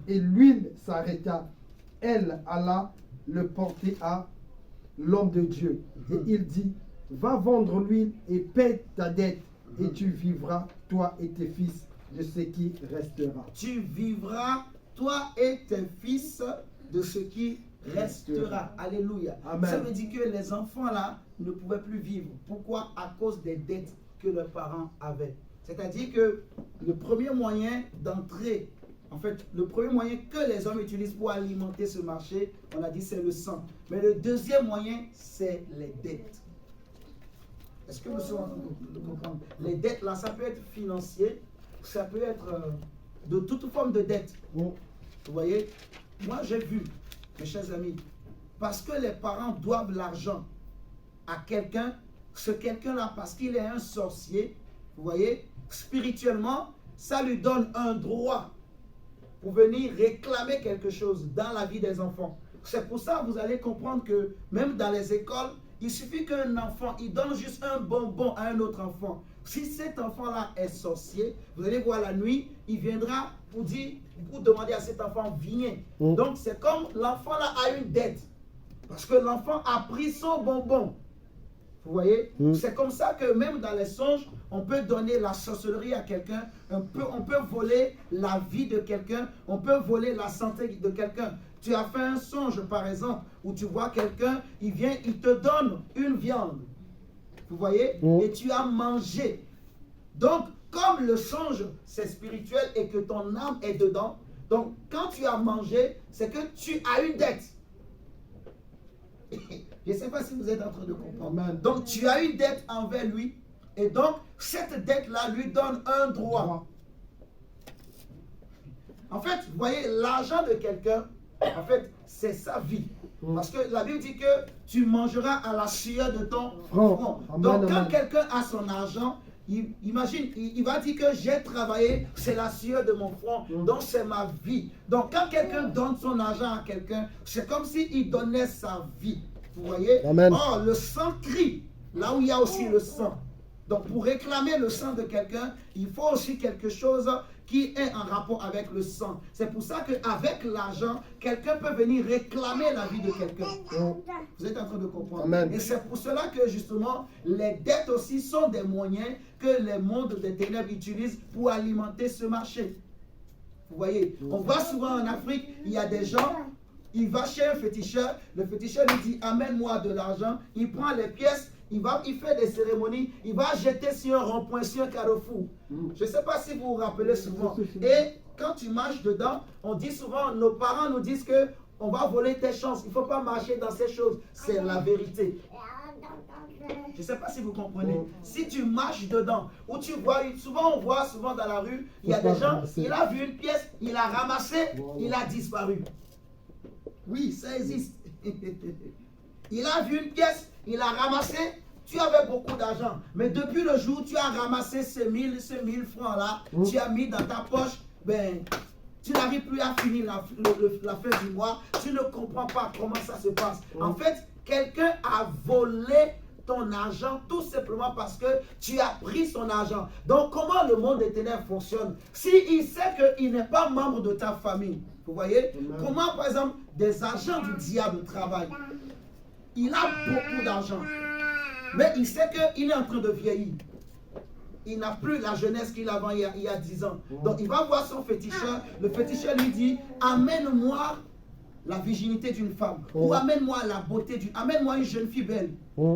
Et l'huile s'arrêta. Elle alla le porter à l'homme de Dieu. Et il dit: va vendre l'huile et paie ta dette, et tu vivras, toi et tes fils, de ce qui restera. Tu vivras, toi et tes fils, de ce qui restera. Alléluia. Amen. Ça veut dire que les enfants là ne pouvaient plus vivre. Pourquoi? À cause des dettes que leurs parents avaient. C'est-à-dire que le premier moyen d'entrer, en fait, le premier moyen que les hommes utilisent pour alimenter ce marché, on a dit c'est le sang. Mais le deuxième moyen, c'est les dettes. Est-ce que nous sommes en train de comprendre? Les dettes là, ça peut être financier, ça peut être de toute forme de dette. Vous voyez? Moi j'ai vu, mes chers amis, parce que les parents doivent l'argent à quelqu'un, ce quelqu'un-là, parce qu'il est un sorcier, vous voyez, spirituellement, ça lui donne un droit pour venir réclamer quelque chose dans la vie des enfants. C'est pour ça que vous allez comprendre que même dans les écoles, il suffit qu'un enfant, il donne juste un bonbon à un autre enfant. Si cet enfant-là est sorcier, vous allez voir la nuit, il viendra pour dire, pour demander à cet enfant, viens. Donc c'est comme l'enfant-là a une dette. Parce que l'enfant a pris son bonbon. Vous voyez? C'est comme ça que même dans les songes, on peut donner la sorcellerie à quelqu'un, on peut voler la vie de quelqu'un, on peut voler la santé de quelqu'un. Tu as fait un songe, par exemple, où tu vois quelqu'un, il vient, il te donne une viande. Vous voyez? Et tu as mangé. Donc, comme le songe, c'est spirituel et que ton âme est dedans, donc quand tu as mangé, c'est que tu as une dette. Je ne sais pas si vous êtes en train de comprendre. Amen. Donc, tu as une dette envers lui. Et donc, cette dette-là lui donne un droit. En fait, vous voyez, l'argent de quelqu'un, en fait, c'est sa vie. Parce que la Bible dit que tu mangeras à la sueur de ton front. Donc, quand quelqu'un a son argent, imagine, il va dire que j'ai travaillé, c'est la sueur de mon front, donc c'est ma vie. Donc, quand quelqu'un donne son argent à quelqu'un, c'est comme s'il donnait sa vie. Vous voyez? Amen. Oh, le sang crie, là où il y a aussi le sang. Donc, pour réclamer le sang de quelqu'un, il faut aussi quelque chose qui est en rapport avec le sang. C'est pour ça qu'avec l'argent, quelqu'un peut venir réclamer la vie de quelqu'un. Vous êtes en train de comprendre. Amen. Et c'est pour cela que justement, les dettes aussi sont des moyens que les mondes des ténèbres utilisent pour alimenter ce marché. Vous voyez, on voit souvent en Afrique, il y a des gens, il va chez un féticheur, le féticheur lui dit, amène-moi de l'argent, il prend les pièces, il fait des cérémonies, il va jeter sur un rond-point, sur un carrefour. Je ne sais pas si vous vous rappelez souvent. Et quand tu marches dedans, on dit souvent, nos parents nous disent que on va voler tes chances. Il ne faut pas marcher dans ces choses. C'est la vérité. Je ne sais pas si vous comprenez. Si tu marches dedans, ou tu vois, souvent on voit souvent dans la rue, il y a des gens, il a vu une pièce, il a ramassé, il a disparu. Oui, ça existe. Il a vu une pièce, il a ramassé, tu avais beaucoup d'argent. Mais depuis le jour où tu as ramassé ces 1000 francs-là, tu as mis dans ta poche, ben, tu n'arrives plus à finir la fin du mois. Tu ne comprends pas comment ça se passe. En fait, quelqu'un a volé ton argent tout simplement parce que tu as pris son argent. Donc, comment le monde des ténèbres fonctionne? S'il sait qu'il n'est pas membre de ta famille, vous voyez? Comment, par exemple, des agents du diable travaillent? Il a beaucoup d'argent, mais il sait qu'il est en train de vieillir. Il n'a plus la jeunesse qu'il avait il y a 10 ans. Donc il va voir son féticheur. Le féticheur lui dit, amène-moi la virginité d'une femme. Ou amène-moi la beauté d'une... Amène-moi une jeune fille belle.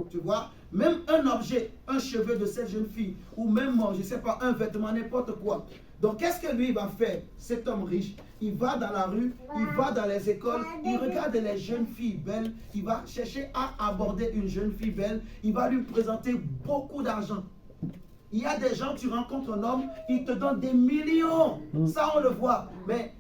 Tu vois? Même un objet, un cheveu de cette jeune fille. Ou même, je ne sais pas, un vêtement, n'importe quoi. Donc qu'est-ce que lui va faire, cet homme riche? Il va dans la rue, il va dans les écoles, il regarde les jeunes filles belles, il va chercher à aborder une jeune fille belle, il va lui présenter beaucoup d'argent. Il y a des gens, tu rencontres un homme, il te donne des millions. Ça, on le voit. Mais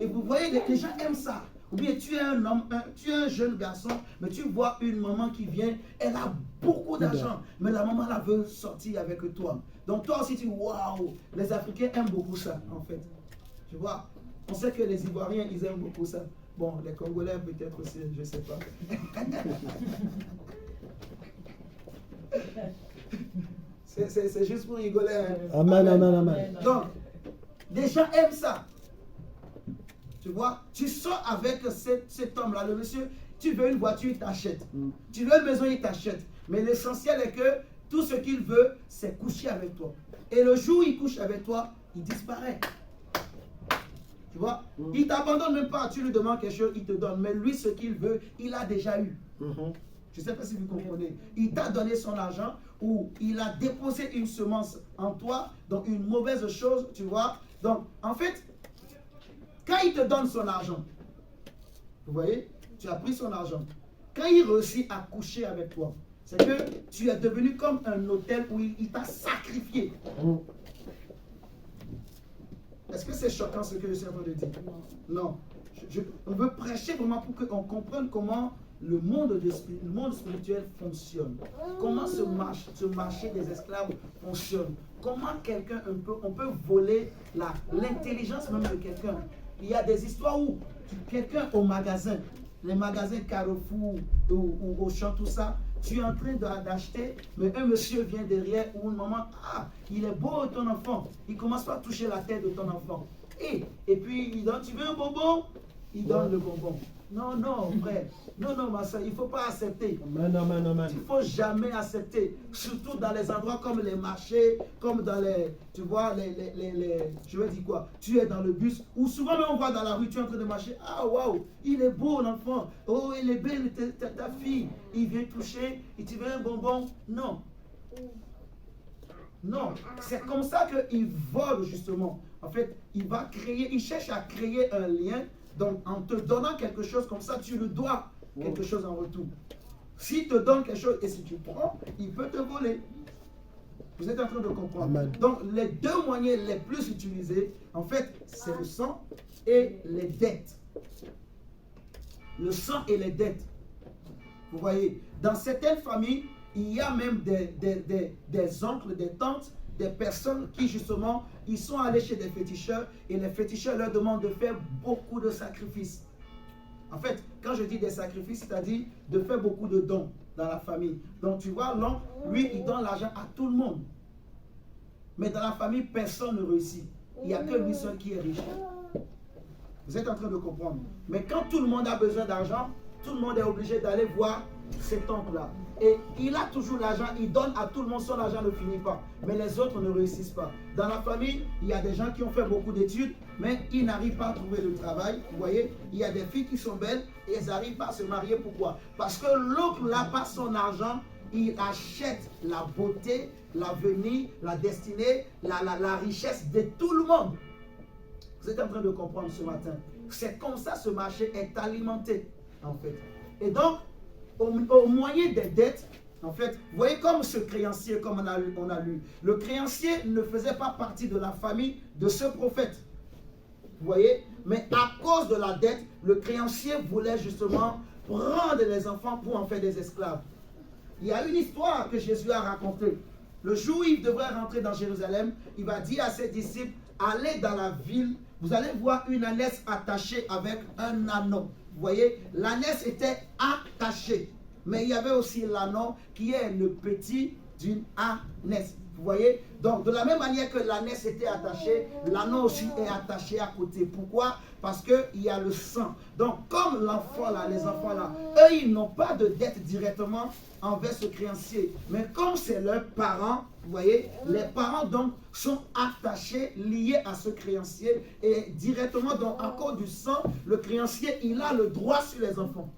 et vous voyez, les gens aiment ça. Ou bien tu es un homme, tu es un jeune garçon, mais tu vois une maman qui vient, elle a beaucoup d'argent, mais la maman la veut sortir avec toi. Donc toi aussi tu dis, waouh, les Africains aiment beaucoup ça, en fait. Tu vois, on sait que les Ivoiriens, ils aiment beaucoup ça. Bon, les Congolais peut-être aussi, je ne sais pas. C'est juste pour rigoler. Hein. Amen, amen, amen. Donc, des gens aiment ça. Tu vois, tu sors avec cet homme-là, le monsieur, tu veux une voiture, il t'achète. Tu veux une maison, il t'achète. Mais l'essentiel est que tout ce qu'il veut, c'est coucher avec toi. Et le jour où il couche avec toi, il disparaît. Tu vois, il ne t'abandonne même pas. Tu lui demandes quelque chose, il te donne. Mais lui, ce qu'il veut, il a déjà eu. Je ne sais pas si vous comprenez. Il t'a donné son argent ou il a déposé une semence en toi, donc une mauvaise chose, tu vois. Donc, en fait, quand il te donne son argent, vous voyez, tu as pris son argent. Quand il réussit à coucher avec toi, c'est que tu es devenu comme un hôtel où il t'a sacrifié. Est-ce que c'est choquant ce que je suis en train de dire? Non. On veut prêcher vraiment pour qu'on comprenne comment le monde spirituel fonctionne. Comment ce marché des esclaves fonctionne. Comment on peut voler l'intelligence même de quelqu'un. Il y a des histoires où quelqu'un au magasin, les magasins Carrefour ou Auchan, tout ça, tu es en train d'acheter, mais un monsieur vient derrière ou une maman, il est beau ton enfant. Il commence pas à toucher la tête de ton enfant. Et puis, il donne, tu veux un bonbon? Il donne le bonbon. Non, non, frère. Non, ma soeur, il ne faut pas accepter. Amen, amen, amen. Il ne faut jamais accepter. Surtout dans les endroits comme les marchés, comme dans les, tu vois, je vais dire quoi, tu es dans le bus, ou souvent même on voit dans la rue, tu es en train de marcher, waouh, il est beau l'enfant, oh, il est belle ta fille, il vient toucher, et tu veux un bonbon? Non. Non, c'est comme ça qu'il vole justement. En fait, il cherche à créer un lien. Donc, en te donnant quelque chose comme ça, tu le dois. quelque chose en retour. S'il te donne quelque chose et si tu prends, il peut te voler. Vous êtes en train de comprendre. Amen. Donc, les deux moyens les plus utilisés, en fait, c'est le sang et les dettes. Le sang et les dettes. Vous voyez, dans certaines familles, il y a même des oncles, des tantes, des personnes qui justement, ils sont allés chez des féticheurs et les féticheurs leur demandent de faire beaucoup de sacrifices. En fait, quand je dis des sacrifices, c'est-à-dire de faire beaucoup de dons dans la famille. Donc tu vois, l'oncle, lui, il donne l'argent à tout le monde. Mais dans la famille, personne ne réussit. Il n'y a que lui seul qui est riche. Vous êtes en train de comprendre. Mais quand tout le monde a besoin d'argent, tout le monde est obligé d'aller voir cet oncle-là. Et il a toujours l'argent, il donne à tout le monde, son argent ne finit pas. Mais les autres ne réussissent pas. Dans la famille, il y a des gens qui ont fait beaucoup d'études, mais ils n'arrivent pas à trouver le travail. Vous voyez, il y a des filles qui sont belles et elles n'arrivent pas à se marier. Pourquoi? Parce que l'oncle n'a pas son argent, il achète la beauté, l'avenir, la destinée, la richesse de tout le monde. Vous êtes en train de comprendre ce matin. C'est comme ça ce marché est alimenté, en fait. Et donc, au moyen des dettes, en fait, vous voyez comme ce créancier, comme on a lu, le créancier ne faisait pas partie de la famille de ce prophète. Vous voyez? Mais à cause de la dette, le créancier voulait justement prendre les enfants pour en faire des esclaves. Il y a une histoire que Jésus a racontée. Le jour où il devrait rentrer dans Jérusalem, il va dire à ses disciples, allez dans la ville, vous allez voir une ânesse attachée avec un anneau. Vous voyez, l'ânesse était attachée. Mais il y avait aussi l'anneau qui est le petit d'une ânesse. Vous voyez? Donc, de la même manière que l'ânesse était attachée, l'anneau aussi est attaché à côté. Pourquoi? Parce qu'il y a le sang. Donc, comme l'enfant là, les enfants là, eux, ils n'ont pas de dette directement envers ce créancier. Mais comme c'est leurs parents, vous voyez, les parents donc sont attachés, liés à ce créancier. Et directement, donc, à cause du sang, le créancier, il a le droit sur les enfants.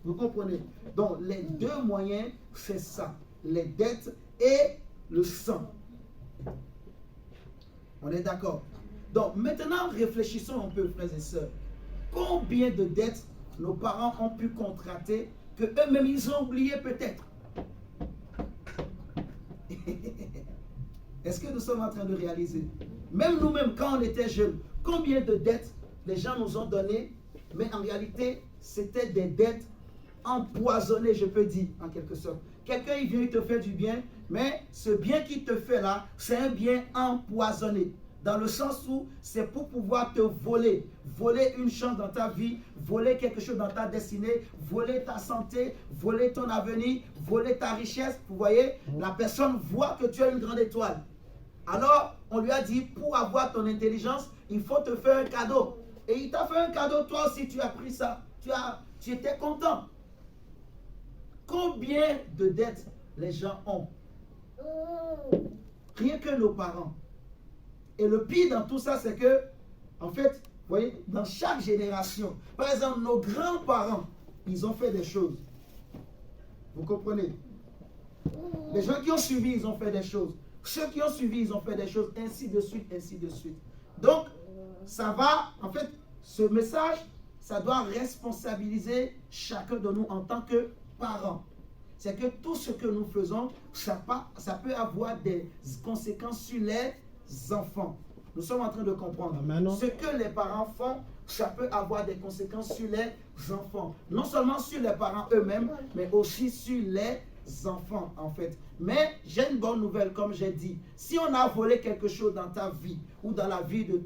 Vous comprenez? Donc, les deux moyens, c'est ça. Les dettes et le sang. On est d'accord? Donc, maintenant, réfléchissons un peu, frères et sœurs. Combien de dettes nos parents ont pu contracter que eux-mêmes, ils ont oublié peut-être? Est-ce que nous sommes en train de réaliser? Même nous-mêmes, quand on était jeunes, combien de dettes les gens nous ont données, mais en réalité, c'était des dettes empoisonnées, je peux dire, en quelque sorte. Quelqu'un, il vient, il te fait du bien, mais ce bien qu'il te fait là, c'est un bien empoisonné. Dans le sens où c'est pour pouvoir te voler. Voler une chance dans ta vie, voler quelque chose dans ta destinée, voler ta santé, voler ton avenir, voler ta richesse. Vous voyez, la personne voit que tu as une grande étoile. Alors, on lui a dit, pour avoir ton intelligence, il faut te faire un cadeau. Et il t'a fait un cadeau, toi aussi, tu as pris ça. Tu étais content. Combien de dettes les gens ont? Rien que nos parents. Et le pire dans tout ça, c'est que, en fait, vous voyez, dans chaque génération, par exemple, nos grands-parents, ils ont fait des choses. Vous comprenez? Les gens qui ont suivi, ils ont fait des choses. Ceux qui ont suivi, ils ont fait des choses, ainsi de suite, ainsi de suite. Donc, ça va, en fait, ce message, ça doit responsabiliser chacun de nous en tant que parents. C'est que tout ce que nous faisons, ça peut avoir des conséquences sur les enfants. Nous sommes en train de comprendre. Amen. Ce que les parents font, ça peut avoir des conséquences sur les enfants. Non seulement sur les parents eux-mêmes, mais aussi sur les enfants, en fait. Mais j'ai une bonne nouvelle, comme j'ai dit. Si on a volé quelque chose dans ta vie, ou dans la vie de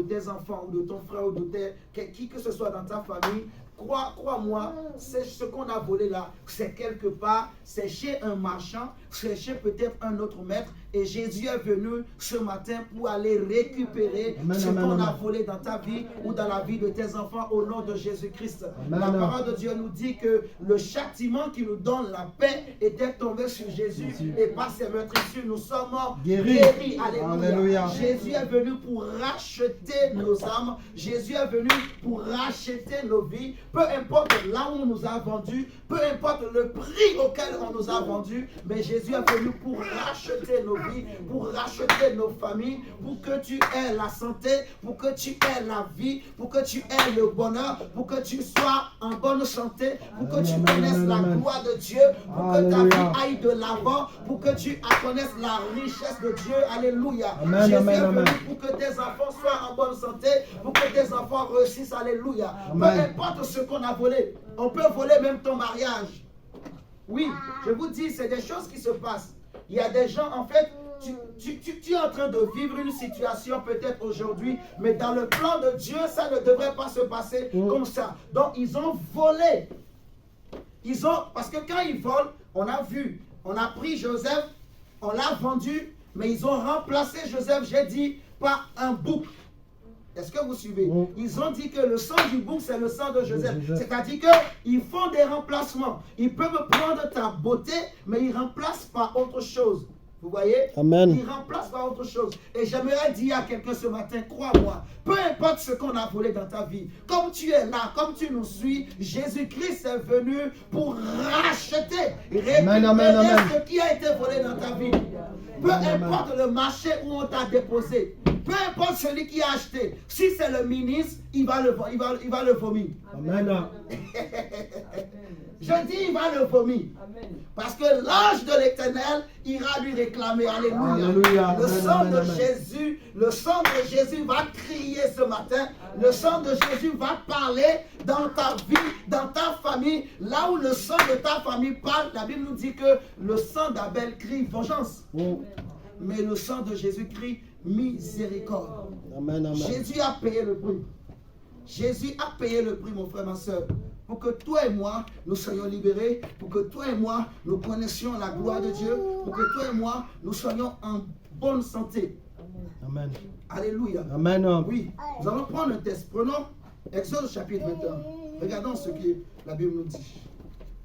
tes enfants, ou de ton frère, ou de qui que ce soit dans ta famille, crois-moi, c'est ce qu'on a volé là, c'est quelque part, c'est chez un marchand, c'est chez peut-être un autre maître, et Jésus est venu ce matin pour aller récupérer ce qu'on a volé dans ta vie ou dans la vie de tes enfants au nom de Jésus-Christ. La parole de Dieu nous dit que le châtiment qui nous donne la paix était tombé sur Jésus Jésus et par ses meurtrissures, nous sommes Guéris. Alléluia. Alléluia. Jésus est venu pour racheter nos âmes. Jésus est venu pour racheter nos vies. Peu importe là où on nous a vendus, peu importe le prix auquel on nous a vendus, mais Jésus est venu pour racheter nos vies, pour racheter nos familles, pour que tu aies la santé, pour que tu aies la vie, pour que tu aies le bonheur, pour que tu sois en bonne santé, pour que tu connaisses la gloire de Dieu, pour que ta vie aille de l'avant, pour que tu connaisses la richesse de Dieu. Alléluia. Jésus est venu pour que tes enfants soient en bonne santé, pour que tes enfants réussissent. Alléluia. Peu importe ce qu'on a volé, on peut voler même ton mariage. Oui, je vous dis, c'est des choses qui se passent. Il y a des gens, en fait, tu es en train de vivre une situation peut-être aujourd'hui, mais dans le plan de Dieu, ça ne devrait pas se passer comme ça. Donc, ils ont volé. Parce que quand ils volent, on a vu, on a pris Joseph, on l'a vendu, mais ils ont remplacé Joseph, j'ai dit, par un bouc. Est-ce que vous suivez? Ils ont dit que le sang du bouc, c'est le sang de Joseph. C'est-à-dire qu'ils font des remplacements. Ils peuvent prendre ta beauté, mais ils remplacent par autre chose. Vous voyez? Amen. Ils remplacent par autre chose. Et j'aimerais dire à quelqu'un ce matin, crois-moi, peu importe ce qu'on a volé dans ta vie, comme tu es là, comme tu nous suis, Jésus-Christ est venu pour racheter, récupérer ce qui a été volé dans ta vie. Peu importe le marché où on t'a déposé, peu importe celui qui a acheté, si c'est le ministre, il va le vomir. Amen. Je dis, il va le vomir. Parce que l'ange de l'Éternel ira lui réclamer. Alléluia. Alléluia. Le sang de Jésus, le sang de Jésus va crier ce matin. Le sang de Jésus va parler dans ta vie, dans ta famille. Là où le sang de ta famille parle, la Bible nous dit que le sang d'Abel crie vengeance. Mais le sang de Jésus crie miséricorde. Amen. Jésus a payé le prix. Jésus a payé le prix, mon frère, ma soeur, pour que toi et moi, nous soyons libérés, pour que toi et moi, nous connaissions la gloire de Dieu, pour que toi et moi, nous soyons en bonne santé. Amen. Alléluia. Amen. Oui, nous allons prendre un test. Prenons Exode chapitre 21. Regardons ce que la Bible nous dit.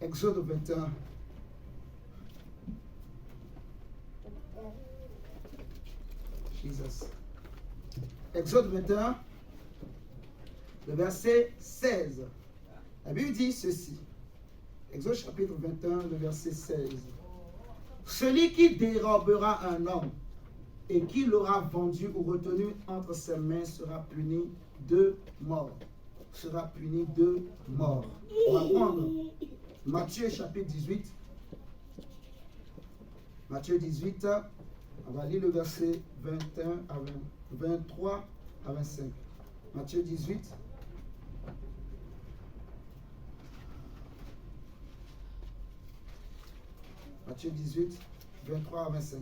Exode 21. Jesus. Exode 21, le verset 16. La Bible dit ceci. Exode chapitre 21, le verset 16. Celui qui dérobera un homme et qui l'aura vendu ou retenu entre ses mains sera puni de mort. Sera puni de mort. On va prendre Matthieu chapitre 18. Matthieu 18, on va lire le verset 21 à 23 à 25. Matthieu 18. Matthieu 18, 23 à 25.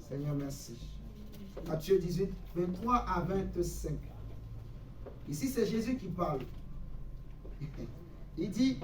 Seigneur, merci. Matthieu 18, 23 à 25. Ici, c'est Jésus qui parle. Il dit,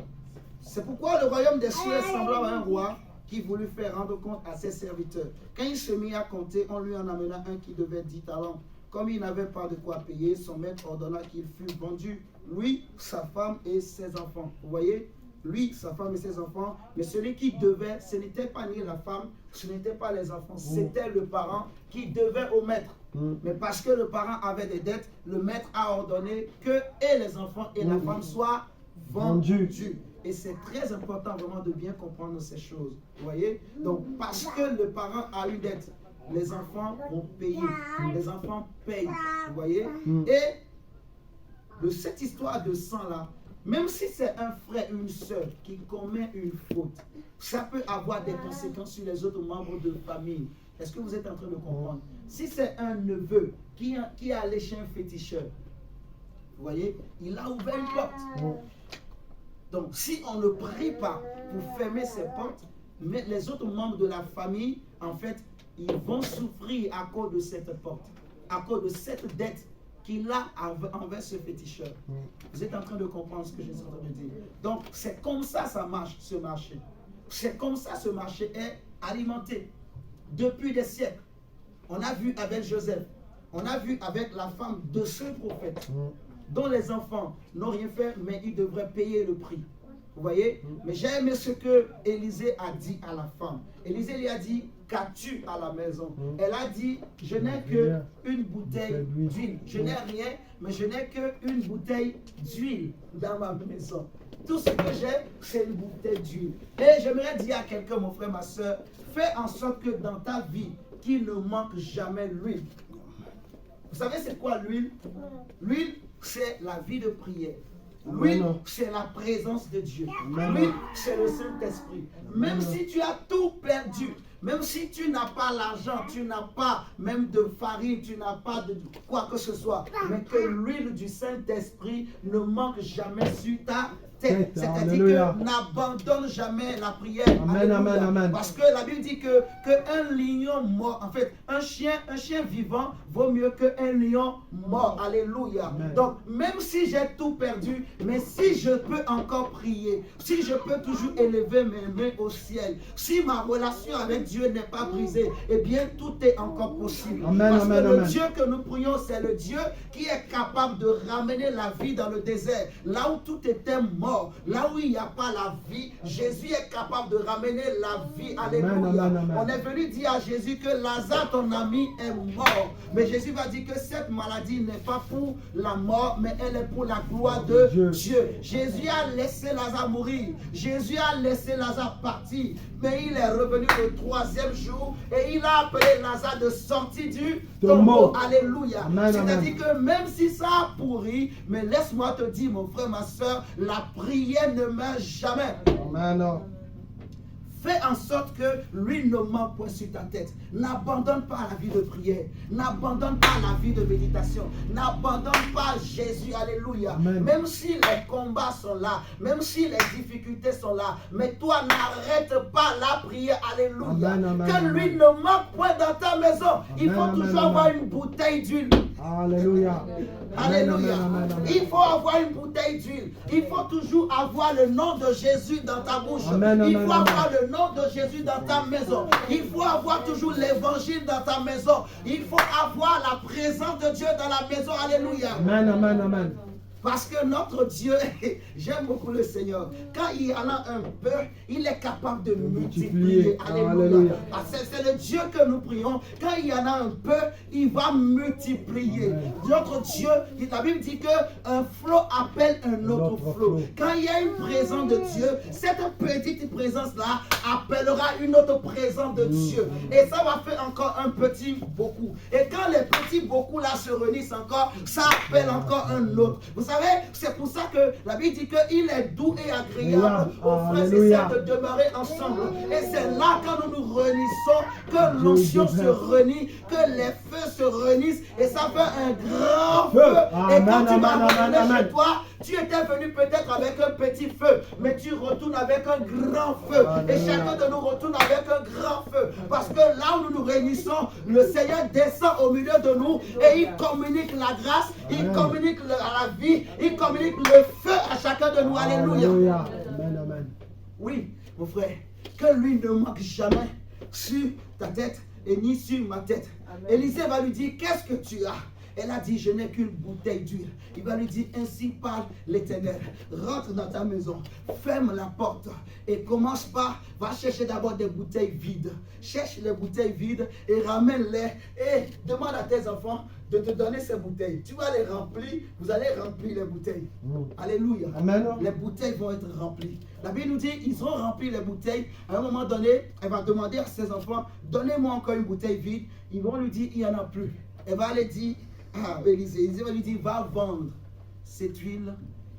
c'est pourquoi le royaume des cieux est semblable à un roi qui voulut faire rendre compte à ses serviteurs. Quand il se mit à compter, on lui en amena un qui devait 10 talents. Comme il n'avait pas de quoi payer, son maître ordonna qu'il fût vendu, lui, sa femme et ses enfants. Vous voyez? Lui, sa femme et ses enfants. Mais celui qui devait, ce n'était pas ni la femme, ce n'était pas les enfants, c'était le parent qui devait au maître. Mais parce que le parent avait des dettes, le maître a ordonné que et les enfants et la femme soient vendus. Et c'est très important vraiment de bien comprendre ces choses. Vous voyez? Donc, parce que le parent a une dette, les enfants vont payer. Les enfants payent. Vous voyez? Et de cette histoire de sang-là, même si c'est un frère ou une soeur qui commet une faute, ça peut avoir des conséquences sur les autres membres de famille. Est-ce que vous êtes en train de comprendre? Si c'est un neveu qui a allé chez un féticheur, vous voyez, il a ouvert une porte. Donc, si on ne prie pas pour fermer ces portes, mais les autres membres de la famille, en fait, ils vont souffrir à cause de cette porte, à cause de cette dette qu'il a envers ce féticheur. Vous êtes en train de comprendre ce que je suis en train de dire. Donc, c'est comme ça ça marche, ce marché. C'est comme ça ce marché est alimenté. Depuis des siècles. On a vu avec Joseph, on a vu avec la femme de ce prophète, dont les enfants n'ont rien fait, mais ils devraient payer le prix. Vous voyez? Mais j'ai aimé ce que Élisée a dit à la femme. Élisée lui a dit, qu'as-tu à la maison? Elle a dit, je n'ai qu'une bouteille d'huile. Je n'ai rien, mais je n'ai qu'une bouteille d'huile dans ma maison. Tout ce que j'ai, c'est une bouteille d'huile. Et j'aimerais dire à quelqu'un, mon frère, ma soeur, fais en sorte que dans ta vie, qu'il ne manque jamais l'huile. Vous savez c'est quoi l'huile? L'huile, c'est la vie de prière. L'huile, c'est la présence de Dieu. L'huile, c'est le Saint-Esprit. Même si tu as tout perdu, même si tu n'as pas l'argent, tu n'as pas même de farine, tu n'as pas de quoi que ce soit, mais que l'huile du Saint-Esprit ne manque jamais sur ta tête. C'est-à-dire que n'abandonne jamais la prière. Amen, amen, amen. Parce que la Bible dit que un lion mort, en fait, un chien vivant vaut mieux qu'un lion mort. Alléluia. Amen. Donc, même si j'ai tout perdu, mais si je peux encore prier, si je peux toujours élever mes mains au ciel, si ma relation avec Dieu n'est pas brisée, eh bien, tout est encore possible. Amen, parce amen, que le amen. Dieu que nous prions, c'est le Dieu qui est capable de ramener la vie dans le désert. Là où tout était mort, là où il n'y a pas la vie, Jésus est capable de ramener la vie. Alléluia. Amen, amen. On est venu dire à Jésus que Lazare, ton ami, est mort. Mais Jésus va dire que cette maladie n'est pas pour la mort, mais elle est pour la gloire de Dieu. Jésus a laissé Lazare mourir. Jésus a laissé Lazare partir. Mais il est revenu le 3e jour et il a appelé Lazare de sortir du tombeau. Alléluia. C'est-à-dire que même si ça a pourri, mais laisse-moi te dire, mon frère, ma soeur, la prière ne meurt jamais. Amen. Fais en sorte que lui ne manque point sur ta tête. N'abandonne pas la vie de prière. N'abandonne pas la vie de méditation. N'abandonne pas Jésus. Alléluia. Amen. Même si les combats sont là, même si les difficultés sont là, mais toi n'arrête pas la prière. Alléluia. Amen, amen, que lui amen. ne manque point dans ta maison. Il faut Amen, toujours amen, avoir amen. une bouteille d'huile. Alléluia. Alléluia. Amen, amen, amen. Il faut avoir une bouteille d'huile. Il faut toujours avoir le nom de Jésus dans ta bouche. Amen, Il amen, faut amen. avoir le nom de Jésus dans ta maison. Il faut avoir toujours l'évangile dans ta maison. Il faut avoir la présence de Dieu dans la maison. Alléluia. Amen, amen, amen. Parce que notre Dieu, j'aime beaucoup le Seigneur. Quand il y en a un peu, il est capable de multiplier. Alléluia. Alléluia. Parce que c'est le Dieu que nous prions. Quand il y en a un peu, il va multiplier. Notre Dieu, la Bible dit qu'un flot appelle un autre flot. Quand il y a une présence de Dieu, cette petite présence-là appellera une autre présence de Dieu. Et ça va faire encore un petit beaucoup. Et quand les petits beaucoup là se réunissent encore, ça appelle encore un autre. Vous savez, c'est pour ça que la Bible dit qu'il est doux et agréable aux frères et sœurs de demeurer ensemble. Et c'est là quand nous nous réunissons, que l'onction se réunit, que les feux se réunissent et ça fait un grand feu. Et quand tu vas retourner chez toi, tu étais venu peut-être avec un petit feu, mais tu retournes avec un grand feu. Et chacun de nous retourne avec un grand feu. Parce que là où nous nous réunissons, le Seigneur descend au milieu de nous et il communique la grâce, il communique la vie, il communique le feu à chacun de nous. Alléluia. Amen, amen. Oui, mon frère, que lui ne manque jamais sur ta tête et ni sur ma tête. Élisée va lui dire, qu'est-ce que tu as? Elle a dit, je n'ai qu'une bouteille d'huile. Il va lui dire, ainsi parle l'Éternel. Rentre dans ta maison, ferme la porte et commence par, va chercher d'abord des bouteilles vides. Cherche les bouteilles vides et ramène-les et demande à tes enfants de te donner ces bouteilles. Tu vas les remplir, vous allez remplir les bouteilles. Alléluia. Amen. Les bouteilles vont être remplies. La Bible nous dit, ils ont rempli les bouteilles. À un moment donné, elle va demander à ses enfants, donnez-moi encore une bouteille vide. Ils vont lui dire, il n'y en a plus. Elle va aller dire, Élisée va lui dire, va vendre cette huile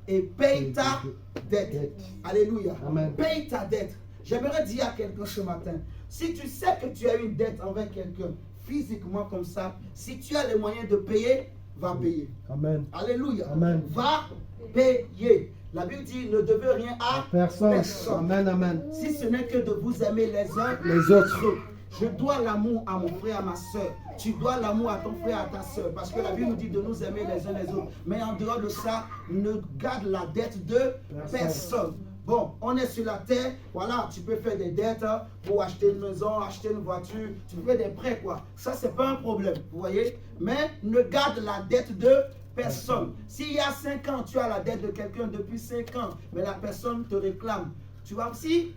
et paye ta dette. Alléluia. Amen. Paye ta dette. J'aimerais dire à quelqu'un ce matin, si tu sais que tu as une dette envers quelqu'un, physiquement comme ça, si tu as les moyens de payer, va payer. Amen. Alléluia. Amen. Va payer. La Bible dit, ne devez rien à Personne. personne. Amen, amen. Si ce n'est que de vous aimer les uns Les autres. Je dois l'amour à mon frère, à ma soeur. Tu dois l'amour à ton frère, à ta soeur. Parce que la Bible nous dit de nous aimer les uns les autres. Mais en dehors de ça, ne garde la dette de personne. Bon, on est sur la terre, voilà, tu peux faire des dettes pour acheter une maison, acheter une voiture, tu peux faire des prêts, quoi. Ça, c'est pas un problème, vous voyez. Mais ne garde la dette de Personne. S'il y a 5 ans, tu as la dette de quelqu'un depuis 5 ans, mais la personne te réclame. Tu vois, si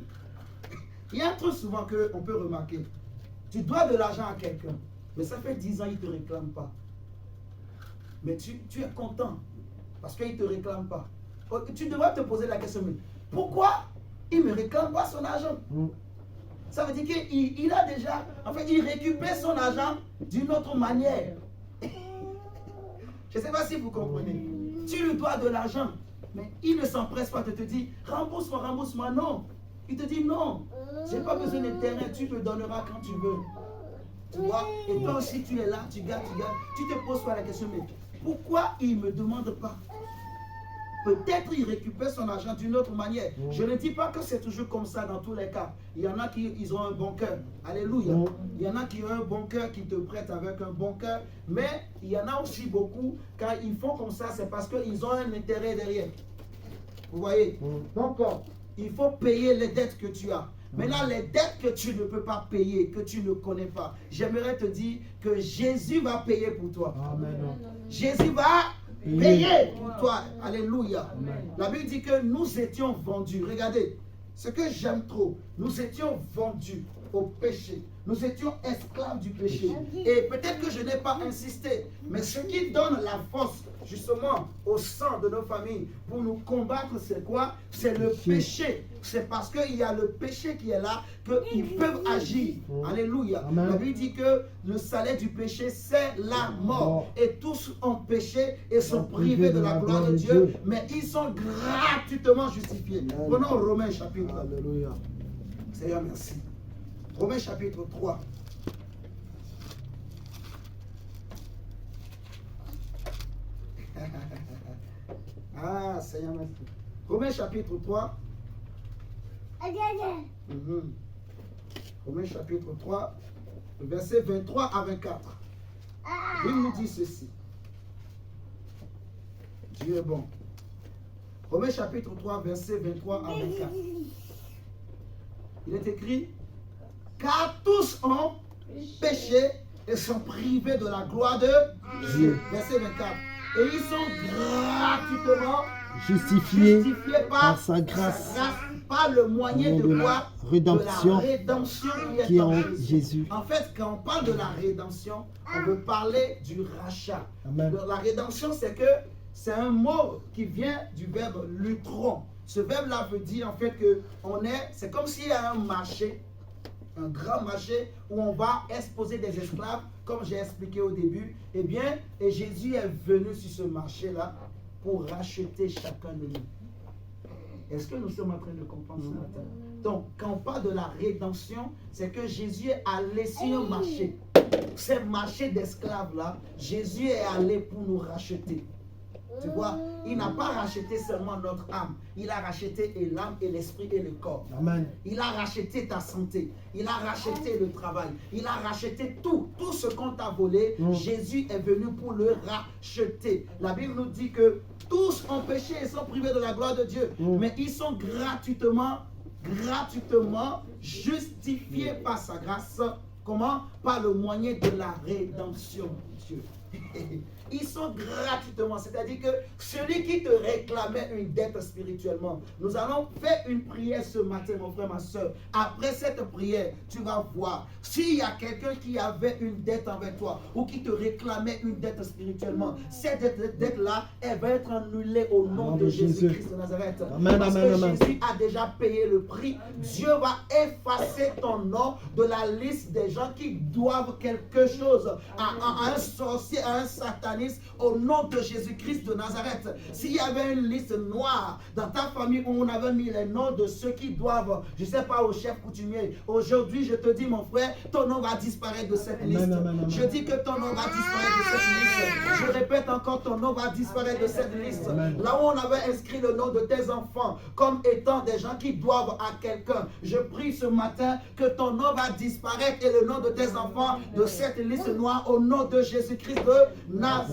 il y a un truc souvent qu'on peut remarquer. Tu dois de l'argent à quelqu'un, mais ça fait 10 ans, il ne te réclame pas. Mais tu es content parce qu'il ne te réclame pas. Tu devrais te poser la question, mais pourquoi il ne me réclame pas son argent? Ça veut dire qu'il a déjà, en fait, il récupère son argent d'une autre manière. Je ne sais pas si vous comprenez. Tu lui dois de l'argent, mais il ne s'empresse pas de te dire, rembourse-moi, rembourse-moi. Non. Il te dit, non, je n'ai pas besoin de terrain, tu me donneras quand tu veux. Tu vois? Et toi aussi, tu es là, tu gardes. Tu te poses pas la question, mais pourquoi il ne me demande pas? Peut-être il récupère son argent d'une autre manière. Je ne dis pas que c'est toujours comme ça dans tous les cas. Il y en a qui ils ont un bon cœur. Alléluia. Il y en a qui ont un bon cœur, qui te prêtent avec un bon cœur. Mais il y en a aussi beaucoup, quand ils font comme ça, c'est parce qu'ils ont un intérêt derrière. Vous voyez? Donc, il faut payer les dettes que tu as. Maintenant, les dettes que tu ne peux pas payer, que tu ne connais pas, j'aimerais te dire que Jésus va payer pour toi. Amen. Jésus va payer pour toi. Alléluia. La Bible dit que nous étions vendus. Regardez, ce que j'aime trop, nous étions vendus au péché. Nous étions esclaves du péché. Et peut-être que je n'ai pas insisté, mais ce qui donne la force justement au sang de nos familles pour nous combattre, c'est quoi? C'est le péché. C'est parce qu'il y a le péché qui est là qu'ils peuvent agir. Alléluia. Amen. La Bible dit que le salaire du péché, c'est la mort. Et tous ont péché et sont privés de la gloire de Dieu, mais ils sont gratuitement justifiés. Prenons Romains chapitre. Alléluia. Seigneur, merci. Romains chapitre 3. Ah, Seigneur, merci. Romains chapitre 3. Romains chapitre 3, versets 23 à 24. Il nous dit ceci. Dieu est bon. Romains chapitre 3, versets 23 à 24. Il est écrit, car tous ont péché et sont privés de la gloire de Dieu. Verset 24. Et ils sont gratuitement justifiés par sa grâce, par le moyen de quoi? Rédemption, de la rédemption qui est en Jésus. En fait, quand on parle de la rédemption, on veut parler du rachat. Amen. La rédemption, c'est un mot qui vient du verbe lutron. Ce verbe-là veut dire en fait que c'est comme s'il y a un marché, un grand marché où on va exposer des esclaves, comme j'ai expliqué au début. Eh bien, et Jésus est venu sur ce marché-là pour racheter chacun de nous. Est-ce que nous sommes en train de comprendre ce matin? Donc, quand on parle de la rédemption, c'est que Jésus est allé sur un marché. Ce marché d'esclaves-là, Jésus est allé pour nous racheter. Tu vois, il n'a pas racheté seulement notre âme. Il a racheté l'âme et l'esprit et le corps. Amen. Il a racheté ta santé. Il a racheté le travail. Il a racheté tout. Tout ce qu'on t'a volé, Jésus est venu pour le racheter. La Bible nous dit que tous ont péché et sont privés de la gloire de Dieu. Mais ils sont gratuitement justifiés par sa grâce. Comment? Par le moyen de la rédemption, Dieu. Ils sont gratuitement, c'est-à-dire que celui qui te réclamait une dette spirituellement, nous allons faire une prière ce matin, mon frère, ma soeur. Après cette prière, tu vas voir, s'il y a quelqu'un qui avait une dette envers toi, ou qui te réclamait une dette spirituellement, cette dette-là, elle va être annulée au nom de Jésus-Christ de Nazareth. Amen, parce amen, que amen. Jésus a déjà payé le prix. Dieu va effacer ton nom de la liste des gens qui doivent quelque chose à un sorcier, à un sataniste, au nom de Jésus-Christ de Nazareth. S'il y avait une liste noire dans ta famille où on avait mis les noms de ceux qui doivent, je ne sais pas, au chef coutumier, aujourd'hui je te dis, mon frère, ton nom va disparaître de cette liste. Je dis que ton nom va disparaître de cette liste. Je répète encore, ton nom va disparaître de cette liste. Là où on avait inscrit le nom de tes enfants comme étant des gens qui doivent à quelqu'un, je prie ce matin que ton nom va disparaître et le nom de tes enfants de cette liste noire au nom de Jésus-Christ de Nazareth.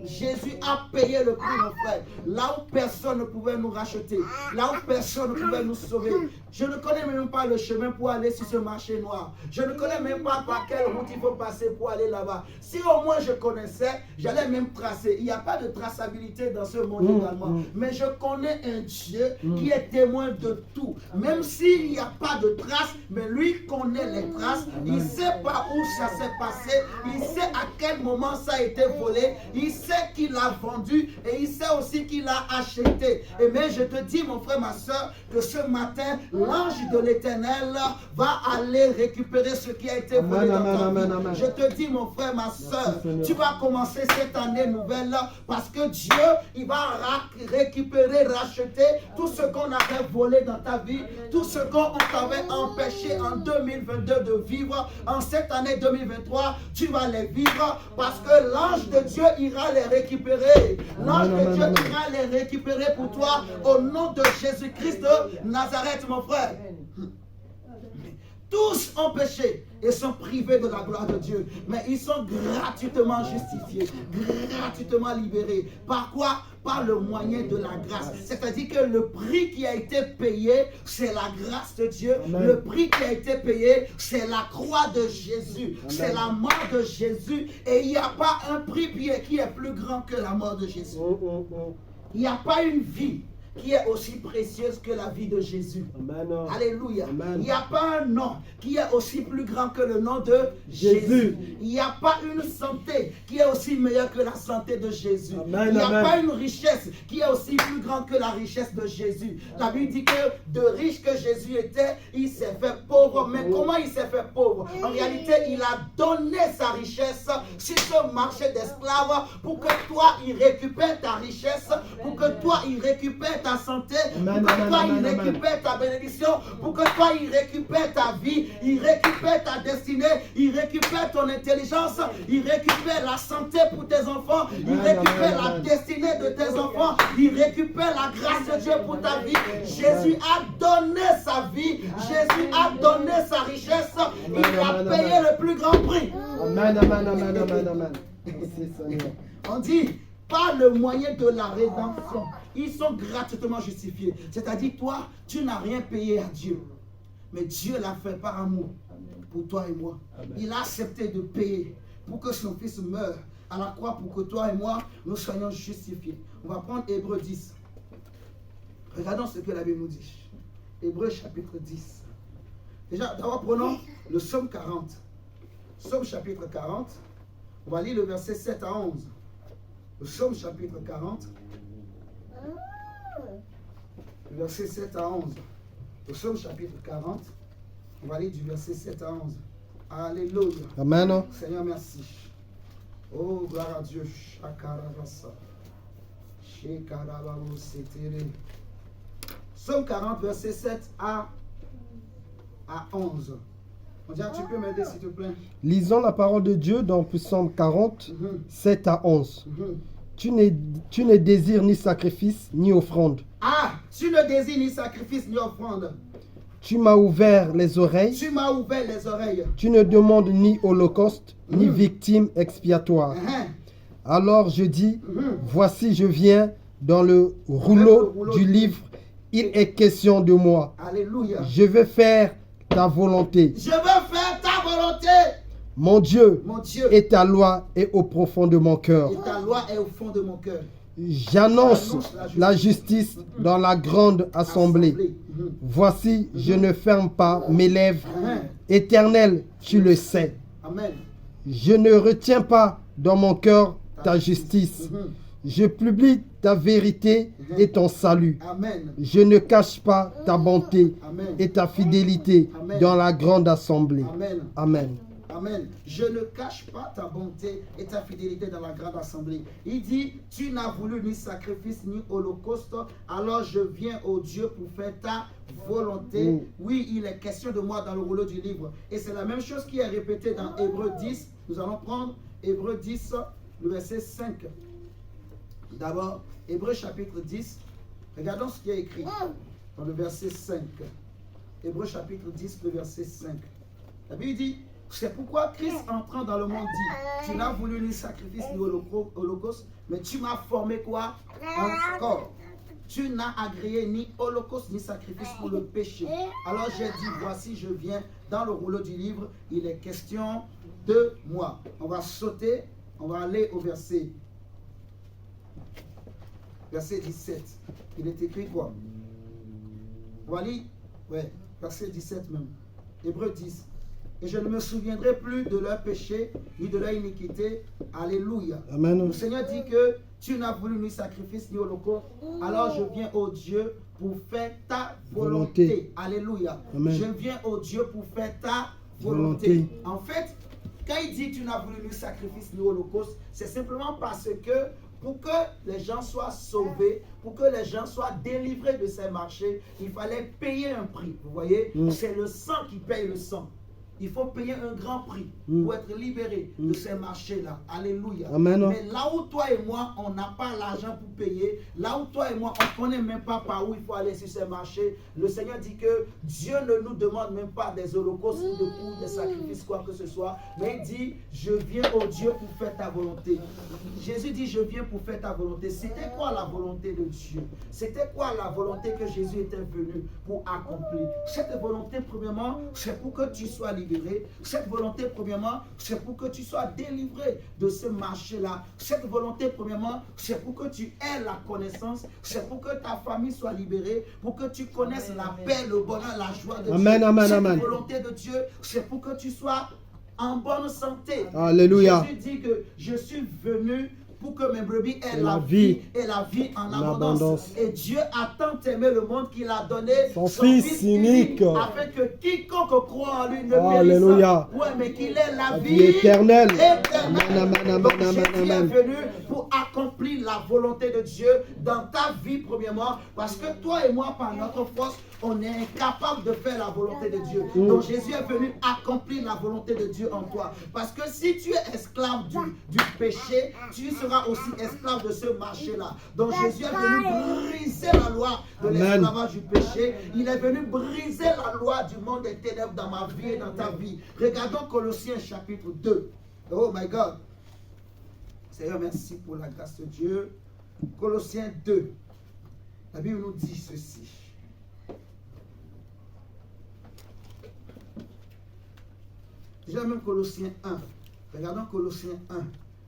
Jésus a payé le prix, mon frère. Là où personne ne pouvait nous racheter, là où personne ne pouvait nous sauver. Je ne connais même pas le chemin pour aller sur ce marché noir. Je ne connais même pas par quelle route il faut passer pour aller là-bas. Si au moins je connaissais, j'allais même tracer. Il n'y a pas de traçabilité dans ce monde également. Mais je connais un Dieu qui est témoin de tout. Même s'il n'y a pas de traces, mais lui connaît les traces. Il sait pas où ça s'est passé. Il sait à quel moment ça a été volé. Il sait qu'il a vendu et il sait aussi qu'il a acheté. Et mais je te dis, mon frère, ma soeur, que ce matin, l'ange de l'Éternel va aller récupérer ce qui a été volé dans ta vie. Je te dis, mon frère, ma soeur, tu vas commencer cette année nouvelle parce que Dieu, il va récupérer, racheter tout ce qu'on avait volé dans ta vie, tout ce qu'on t'avait empêché en 2022 de vivre. En cette année 2023, tu vas les vivre parce que l'ange de Dieu ira les récupérer. L'ange de Dieu ira les récupérer pour toi au nom de Jésus-Christ de Nazareth, mon frère. Tous ont péché et sont privés de la gloire de Dieu. Mais ils sont gratuitement justifiés, gratuitement libérés. Par quoi? Par le moyen de la grâce. C'est-à-dire que le prix qui a été payé, c'est la grâce de Dieu. Amen. Le prix qui a été payé, c'est la croix de Jésus. C'est la mort de Jésus. Et il n'y a pas un prix qui est plus grand que la mort de Jésus. Il n'y a pas une vie qui est aussi précieuse que la vie de Jésus. Amen. Alléluia. Amen. Il n'y a pas un nom qui est aussi plus grand que le nom de Jésus. Il n'y a pas une santé qui est aussi meilleure que la santé de Jésus. Amen. Il n'y a pas une richesse qui est aussi plus grande que la richesse de Jésus. La Bible dit que de riche que Jésus était, il s'est fait pauvre. Mais comment il s'est fait pauvre? En réalité, il a donné sa richesse sur ce marché d'esclaves pour que toi, il récupère ta richesse, pour que toi, il récupère ta santé, pour que toi il récupère ta bénédiction, pour que toi il récupère ta vie, il récupère ta destinée, il récupère ton intelligence, il récupère la santé pour tes enfants, il récupère la destinée de tes enfants, il récupère la grâce de Dieu pour ta vie. Jésus a donné sa vie, Jésus a donné sa richesse, il a payé le plus grand prix. Amen, amen, amen, amen, amen. On dit par le moyen de la rédemption, ils sont gratuitement justifiés. C'est-à-dire, toi, tu n'as rien payé à Dieu. Mais Dieu l'a fait par amour pour toi et moi. Amen. Il a accepté de payer pour que son fils meure à la croix pour que toi et moi, nous soyons justifiés. On va prendre Hébreux 10. Regardons ce que la Bible nous dit. Hébreux chapitre 10. Déjà, d'abord prenons le psaume 40. Psaume chapitre 40. On va lire le verset 7 à 11. Le psaume chapitre 40, verset 7 à 11. Le psaume chapitre 40, on va lire du verset 7 à 11. Alléluia. Amen. Seigneur, merci. Oh, gloire à Dieu. Psaume 40, verset 7 à 11. Tu peux m'aider s'il te plaît? Lisons la parole de Dieu dans Psaume 40, 7 à 11. Tu ne désires ni sacrifice ni offrande. Ah, tu ne désires ni sacrifice ni offrande. Tu m'as ouvert les oreilles. Tu m'as ouvert les oreilles. Tu ne demandes ni holocauste ni victime expiatoire. Alors je dis, voici je viens dans le rouleau du livre. Il est question de moi. Alléluia. Je vais faire ta volonté. Je veux faire ta volonté. Mon Dieu, et ta loi est au profond de mon cœur. Et ta loi est au fond de mon cœur. J'annonce la justice dans la grande assemblée. Voici, je ne ferme pas mes lèvres. Éternel, tu le sais. Amen. Je ne retiens pas dans mon cœur ta justice. Je publie ta vérité et ton salut. Amen. Je ne cache pas ta bonté Amen. et ta fidélité dans la grande assemblée. Amen. Amen. Amen. Je ne cache pas ta bonté et ta fidélité dans la grande assemblée. Il dit, tu n'as voulu ni sacrifice ni holocauste, alors je viens au Dieu pour faire ta volonté. Oui, il est question de moi dans le rouleau du livre. Et c'est la même chose qui est répétée dans Hébreux 10. Nous allons prendre Hébreux 10, le verset 5. D'abord, Hébreux chapitre 10. Regardons ce qui est écrit dans le verset 5. Hébreux chapitre 10, le verset 5. La Bible dit, C'est pourquoi Christ entrant dans le monde dit, tu n'as voulu ni sacrifice ni holocauste, mais tu m'as formé quoi? Un corps. Tu n'as agréé ni holocauste ni sacrifice pour le péché. Alors j'ai dit, voici je viens. Dans le rouleau du livre, il est question de moi. On va sauter, on va aller au verset 17. Il est écrit quoi? On va lire, ouais, verset 17 même. Hébreux 10. Et je ne me souviendrai plus de leur péché ni de leur iniquité. Alléluia. Amen. Le Seigneur dit que tu n'as voulu ni sacrifice ni holocauste. Alors je viens au Dieu pour faire ta volonté. Alléluia. Amen. Je viens au Dieu pour faire ta volonté. En fait, quand il dit tu n'as voulu ni sacrifice ni holocauste, c'est simplement parce que pour que les gens soient sauvés, pour que les gens soient délivrés de ces marchés, il fallait payer un prix. Vous voyez, c'est le sang qui paye le sang. Il faut payer un grand prix pour être libéré de ces marchés-là. Alléluia. Amen. Mais là où toi et moi, on n'a pas l'argent pour payer, là où toi et moi, on ne connaît même pas par où il faut aller sur ces marchés, le Seigneur dit que Dieu ne nous demande même pas des holocaustes, des sacrifices, quoi que ce soit, mais il dit, je viens au Dieu pour faire ta volonté. Jésus dit, je viens pour faire ta volonté. C'était quoi la volonté de Dieu? C'était quoi la volonté que Jésus était venu pour accomplir? Cette volonté, premièrement, c'est pour que tu sois libéré. Cette volonté, premièrement, c'est pour que tu sois délivré de ce marché-là. Cette volonté, premièrement, c'est pour que tu aies la connaissance, c'est pour que ta famille soit libérée, pour que tu connaisses la paix, le bonheur, la joie de Dieu. Cette volonté de Dieu, c'est pour que tu sois en bonne santé. Alléluia. Jésus dit que je suis venu pour que mes brebis aient la vie et la vie en abondance. Et Dieu a tant aimé le monde qu'il a donné son Fils unique, afin que quiconque croit en lui ne périsse pas, mais qu'il ait la vie éternelle. Donc Jésus est venu pour accomplir la volonté de Dieu dans ta vie premièrement, parce que toi et moi, par notre force, on est incapable de faire la volonté de Dieu. Donc Jésus est venu accomplir la volonté de Dieu en toi. Parce que si tu es esclave du péché, tu seras aussi esclave de ce marché-là. Donc Jésus est venu briser la loi de l'esclavage du péché. Il est venu briser la loi du monde des ténèbres dans ma vie et dans ta vie. Regardons Colossiens chapitre 2. Oh my God. Seigneur, merci pour la grâce de Dieu. Colossiens 2. La Bible nous dit ceci. Déjà même Colossiens 1. Regardons Colossiens 1,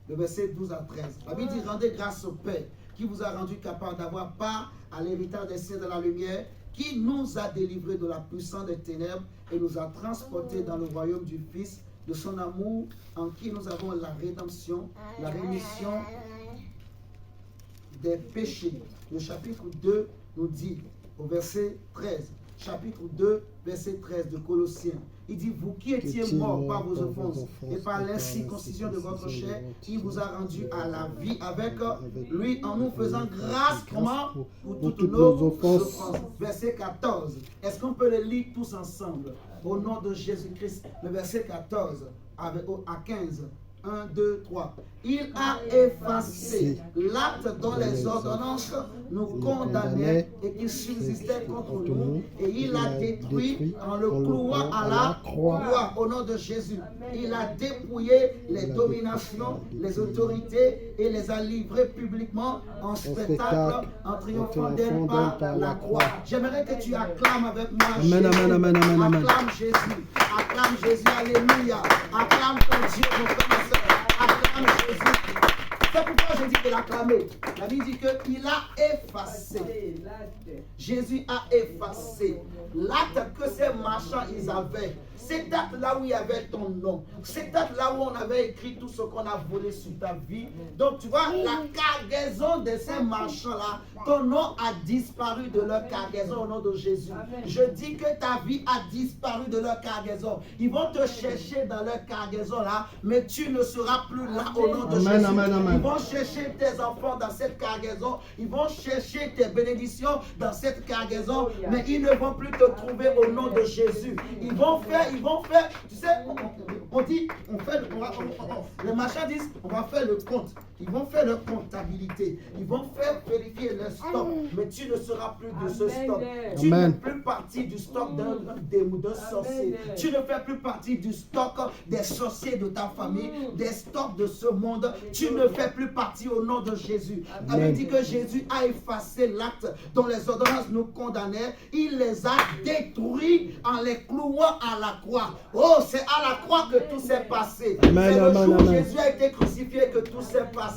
le verset 12 à 13. La Bible dit, rendez grâce au Père qui vous a rendu capable d'avoir part à l'héritage des saints de la lumière, qui nous a délivrés de la puissance des ténèbres et nous a transportés dans le royaume du Fils de son amour, en qui nous avons la rédemption, la rémission des péchés. Le chapitre 2 nous dit, au verset 13, chapitre 2, verset 13 de Colossiens, il dit, vous qui étiez morts par vos offenses et par l'incirconcision de votre chair, il vous a rendu à la vie avec lui en nous faisant grâce, comment? Pour toutes nos offenses. Verset 14. Est-ce qu'on peut les lire tous ensemble? Au nom de Jésus-Christ, le verset 14 à 15. 1, 2, 3. Il a effacé l'acte dont les ordonnances nous condamnaient et qui subsistait contre nous, et il a détruit en le clouant à la croix au nom de Jésus. Il a dépouillé les dominations, les autorités et les a livrées publiquement en spectacle, en triomphant d'elles par la croix. J'aimerais que tu acclames avec moi Jésus. Acclame Jésus. Acclame Jésus. Alléluia. Acclame ton Dieu, mon frère. Acclame Jésus. C'est pourquoi je dis de l'acclamer. La Bible dit qu'il a effacé. Jésus a effacé l'acte que ces marchands ils avaient. Cet acte-là où il y avait ton nom. Cet acte-là où on avait écrit tout ce qu'on a volé sur ta vie. Donc tu vois, la cargaison de ces marchands-là, ton nom a disparu de leur cargaison au nom de Jésus. Je dis que ta vie a disparu de leur cargaison. Ils vont te chercher dans leur cargaison là, mais tu ne seras plus là au nom de Jésus. Ils vont chercher chercher tes enfants dans cette cargaison. Ils vont chercher tes bénédictions dans cette cargaison. Mais ils ne vont plus te trouver au nom de Jésus. Ils vont faire, tu sais, on dit, les marchands disent, on va faire le compte. Ils vont faire leur comptabilité. Ils vont faire vérifier leur stock. Mais tu ne seras plus de ce stock. Tu ne fais plus partie du stock d'un démon, d'un sorcier. Tu ne fais plus partie du stock des sorciers de ta famille, des stocks de ce monde. Tu ne fais plus partie au nom de Jésus. La Bible dit que Jésus a effacé l'acte dont les ordonnances nous condamnaient. Il les a détruits en les clouant à la croix. Oh, c'est à la croix que tout s'est passé. C'est le jour où Jésus a été crucifié que tout s'est passé.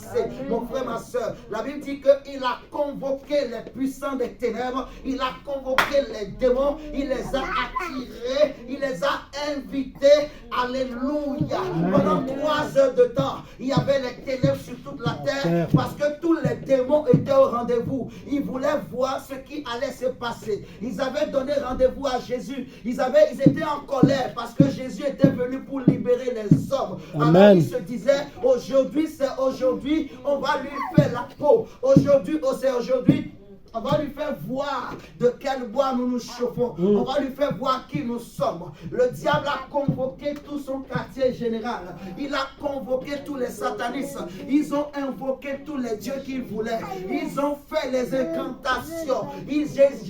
Mon frère, ma soeur, la Bible dit qu'il a convoqué les puissants des ténèbres, il a convoqué les démons, il les a attirés, il les a invités. Alléluia. Pendant 3 heures de temps, il y avait les ténèbres sur toute la terre parce que tous les démons étaient au rendez-vous. Ils voulaient voir ce qui allait se passer. Ils avaient donné rendez-vous à Jésus. Ils étaient en colère parce que Jésus était venu pour libérer les hommes. Alors ils se disaient, aujourd'hui c'est aujourd'hui, on va lui faire la peau. Aujourd'hui, c'est aujourd'hui. On va lui faire voir de quel bois nous nous chauffons. On va lui faire voir qui nous sommes. Le diable a convoqué tout son quartier général. Il a convoqué tous les satanistes. Ils ont invoqué tous les dieux qu'ils voulaient. Ils ont fait les incantations.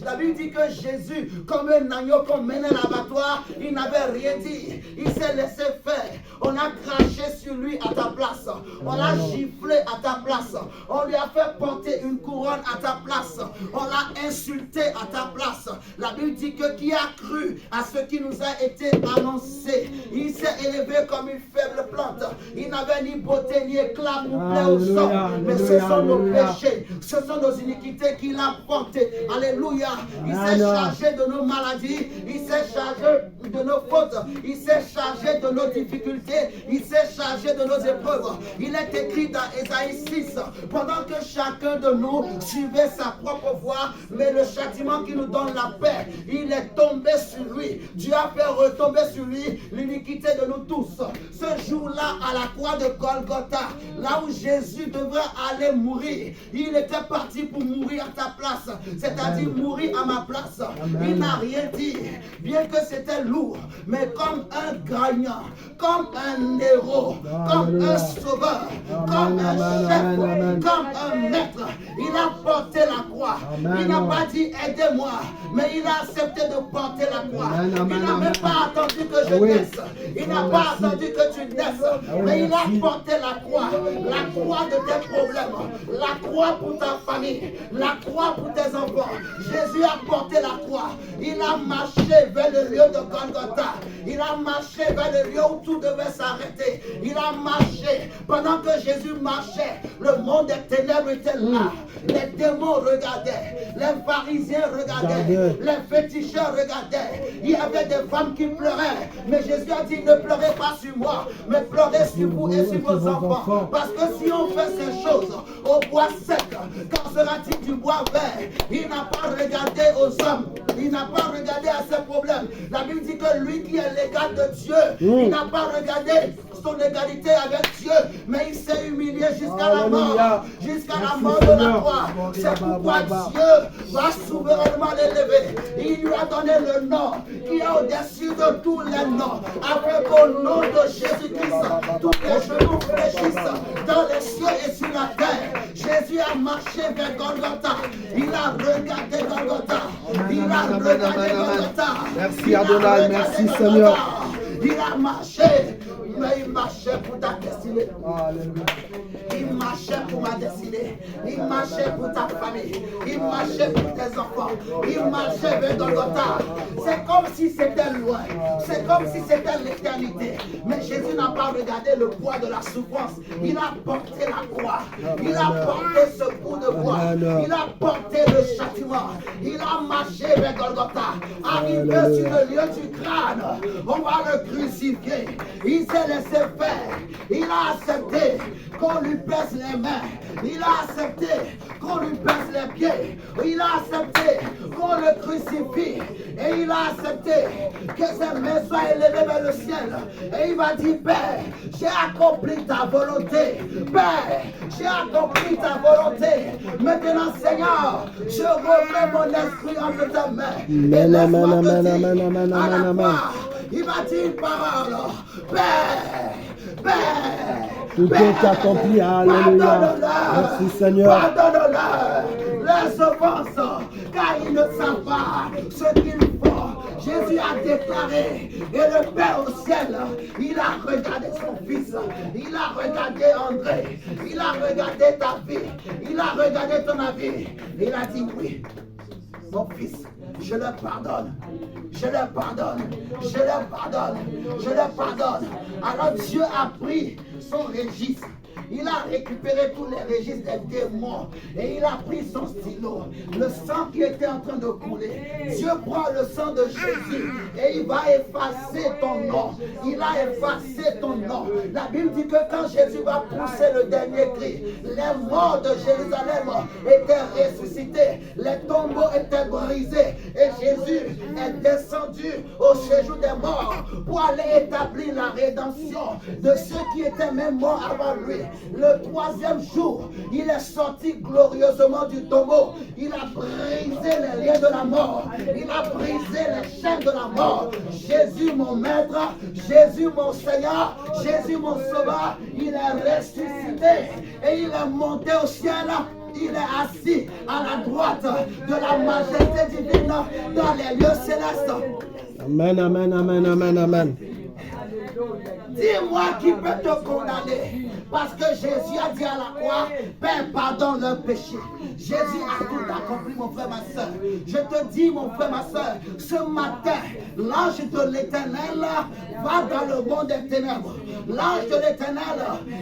La Bible dit que Jésus, comme un agneau qu'on menait à l'abattoir, il n'avait rien dit. Il s'est laissé faire. On a craché sur lui à ta place. On l'a giflé à ta place. On lui a fait porter une couronne à ta place. On l'a insulté à ta place. La Bible dit que qui a cru à ce qui nous a été annoncé, il s'est élevé comme une faible plante. Il n'avait ni beauté ni éclat pour plaire aux hommes. Mais ce sont nos péchés, ce sont nos iniquités qu'il a portées. Alléluia. Il s'est chargé de nos maladies, il s'est chargé de nos fautes, il s'est chargé de nos difficultés, il s'est chargé de nos épreuves. Il est écrit dans Ésaïe 6, pendant que chacun de nous suivait sa propre voie, mais le châtiment qui nous donne la paix, il est tombé sur lui. Dieu a fait retomber sur lui l'iniquité de nous tous. Ce jour-là, à la croix de Golgotha, là où Jésus devrait aller mourir, il était parti pour mourir à ta place, c'est-à-dire mourir à ma place. Il n'a rien dit, bien que c'était lourd, mais comme un gagnant, comme un héros, comme un sauveur, comme un chef, comme un maître. Il a porté la croix. Il n'a pas dit aidez-moi, mais il a accepté de porter la croix. Il n'a même pas attendu que je naisse. Il n'a pas attendu que tu naisses, mais il a porté la croix de tes problèmes, la croix pour ta famille, la croix pour tes enfants. Jésus a porté la croix. Il a marché vers le lieu de Golgotha. Il a marché vers le lieu où tout devait s'arrêter. Il a marché. Pendant que Jésus marchait, le monde des ténèbres était là. Les démons regardaient, les pharisiens regardaient, les féticheurs regardaient. Il y avait des femmes qui pleuraient. Mais Jésus a dit, ne pleurez pas sur moi, mais pleurez sur vous et sur vos enfants. Parce que si on fait ces choses au bois sec, quand sera-t-il du bois vert? Il n'a pas regardé aux hommes. Il n'a pas regardé à ses problèmes. La Bible dit que lui qui est l'égal de Dieu, il n'a pas regardé son égalité avec Dieu, mais il s'est humilié jusqu'à la mort, jusqu'à la mort de la croix. C'est pourquoi Dieu va souverainement l'élever. Il lui a donné le nom qui est au-dessus de tous les noms, afin qu'au nom de Jésus-Christ, tous les genoux fléchissent dans les cieux et sur la terre. Jésus a marché vers Golgotha. Il a regardé Golgotha. Il a regardé Golgotha. Merci Adonai, merci Seigneur. Il a marché, mais il marchait pour ta destinée. Il marchait pour ma destinée. Il marchait pour ta famille. Il marchait pour tes enfants. Il marchait vers Golgotha. C'est comme si c'était loin. C'est comme si c'était l'éternité. Mais Jésus n'a pas regardé le poids de la souffrance. Il a porté la croix. Il a porté ce coup de bois. Il a porté le châtiment. Il a marché vers Golgotha. Arrivé sur le lieu du crâne, on va le crucifier. Il s'est laissé faire. Il a accepté qu'on lui pèse les mains. Il a accepté qu'on lui pèse les pieds. Il a accepté qu'on le crucifie. Et il a accepté que ses mains soient élevées vers le ciel. Et il va dire, Père, j'ai accompli ta volonté. Père, j'ai accompli ta volonté. Maintenant, Seigneur, je remets mon esprit entre tes mains. Et laisse-moi te dire, à la croix, il va dire une parole. Père, Père, tout est accompli, alléluia. Merci Seigneur. Pardonne-leur leurs offenses, car ils ne savent pas ce qu'ils font. Jésus a déclaré, et le Père au ciel, il a regardé son fils, il a regardé André, il a regardé ta vie, il a regardé ton avis, il a dit oui, mon fils, je le pardonne. Je le pardonne, je le pardonne, je le pardonne. Alors Dieu a pris son registre. Il a récupéré tous les registres des démons et il a pris son stylo. Le sang qui était en train de couler. Dieu prend le sang de Jésus et il va effacer ton nom. Il a effacé ton nom. La Bible dit que quand Jésus va pousser le dernier cri, les morts de Jérusalem étaient ressuscités, les tombeaux étaient brisés et Jésus est descendu au séjour des morts pour aller établir la rédemption de ceux qui étaient même morts avant lui. Le troisième jour, il est sorti glorieusement du tombeau. Il a brisé les liens de la mort. Il a brisé les chaînes de la mort. Jésus mon maître, Jésus mon Seigneur, Jésus mon sauveur, il est ressuscité et il est monté au ciel. Il est assis à la droite de la majesté divine dans les lieux célestes. Amen, amen, amen, amen, amen. Dis-moi qui peut te condamner. Parce que Jésus a dit à la croix, Père, pardonne leur péché. Jésus a tout accompli, mon frère, ma soeur. Je te dis, mon frère, ma soeur, ce matin, l'ange de l'Éternel va dans le monde des ténèbres. L'ange de l'Éternel,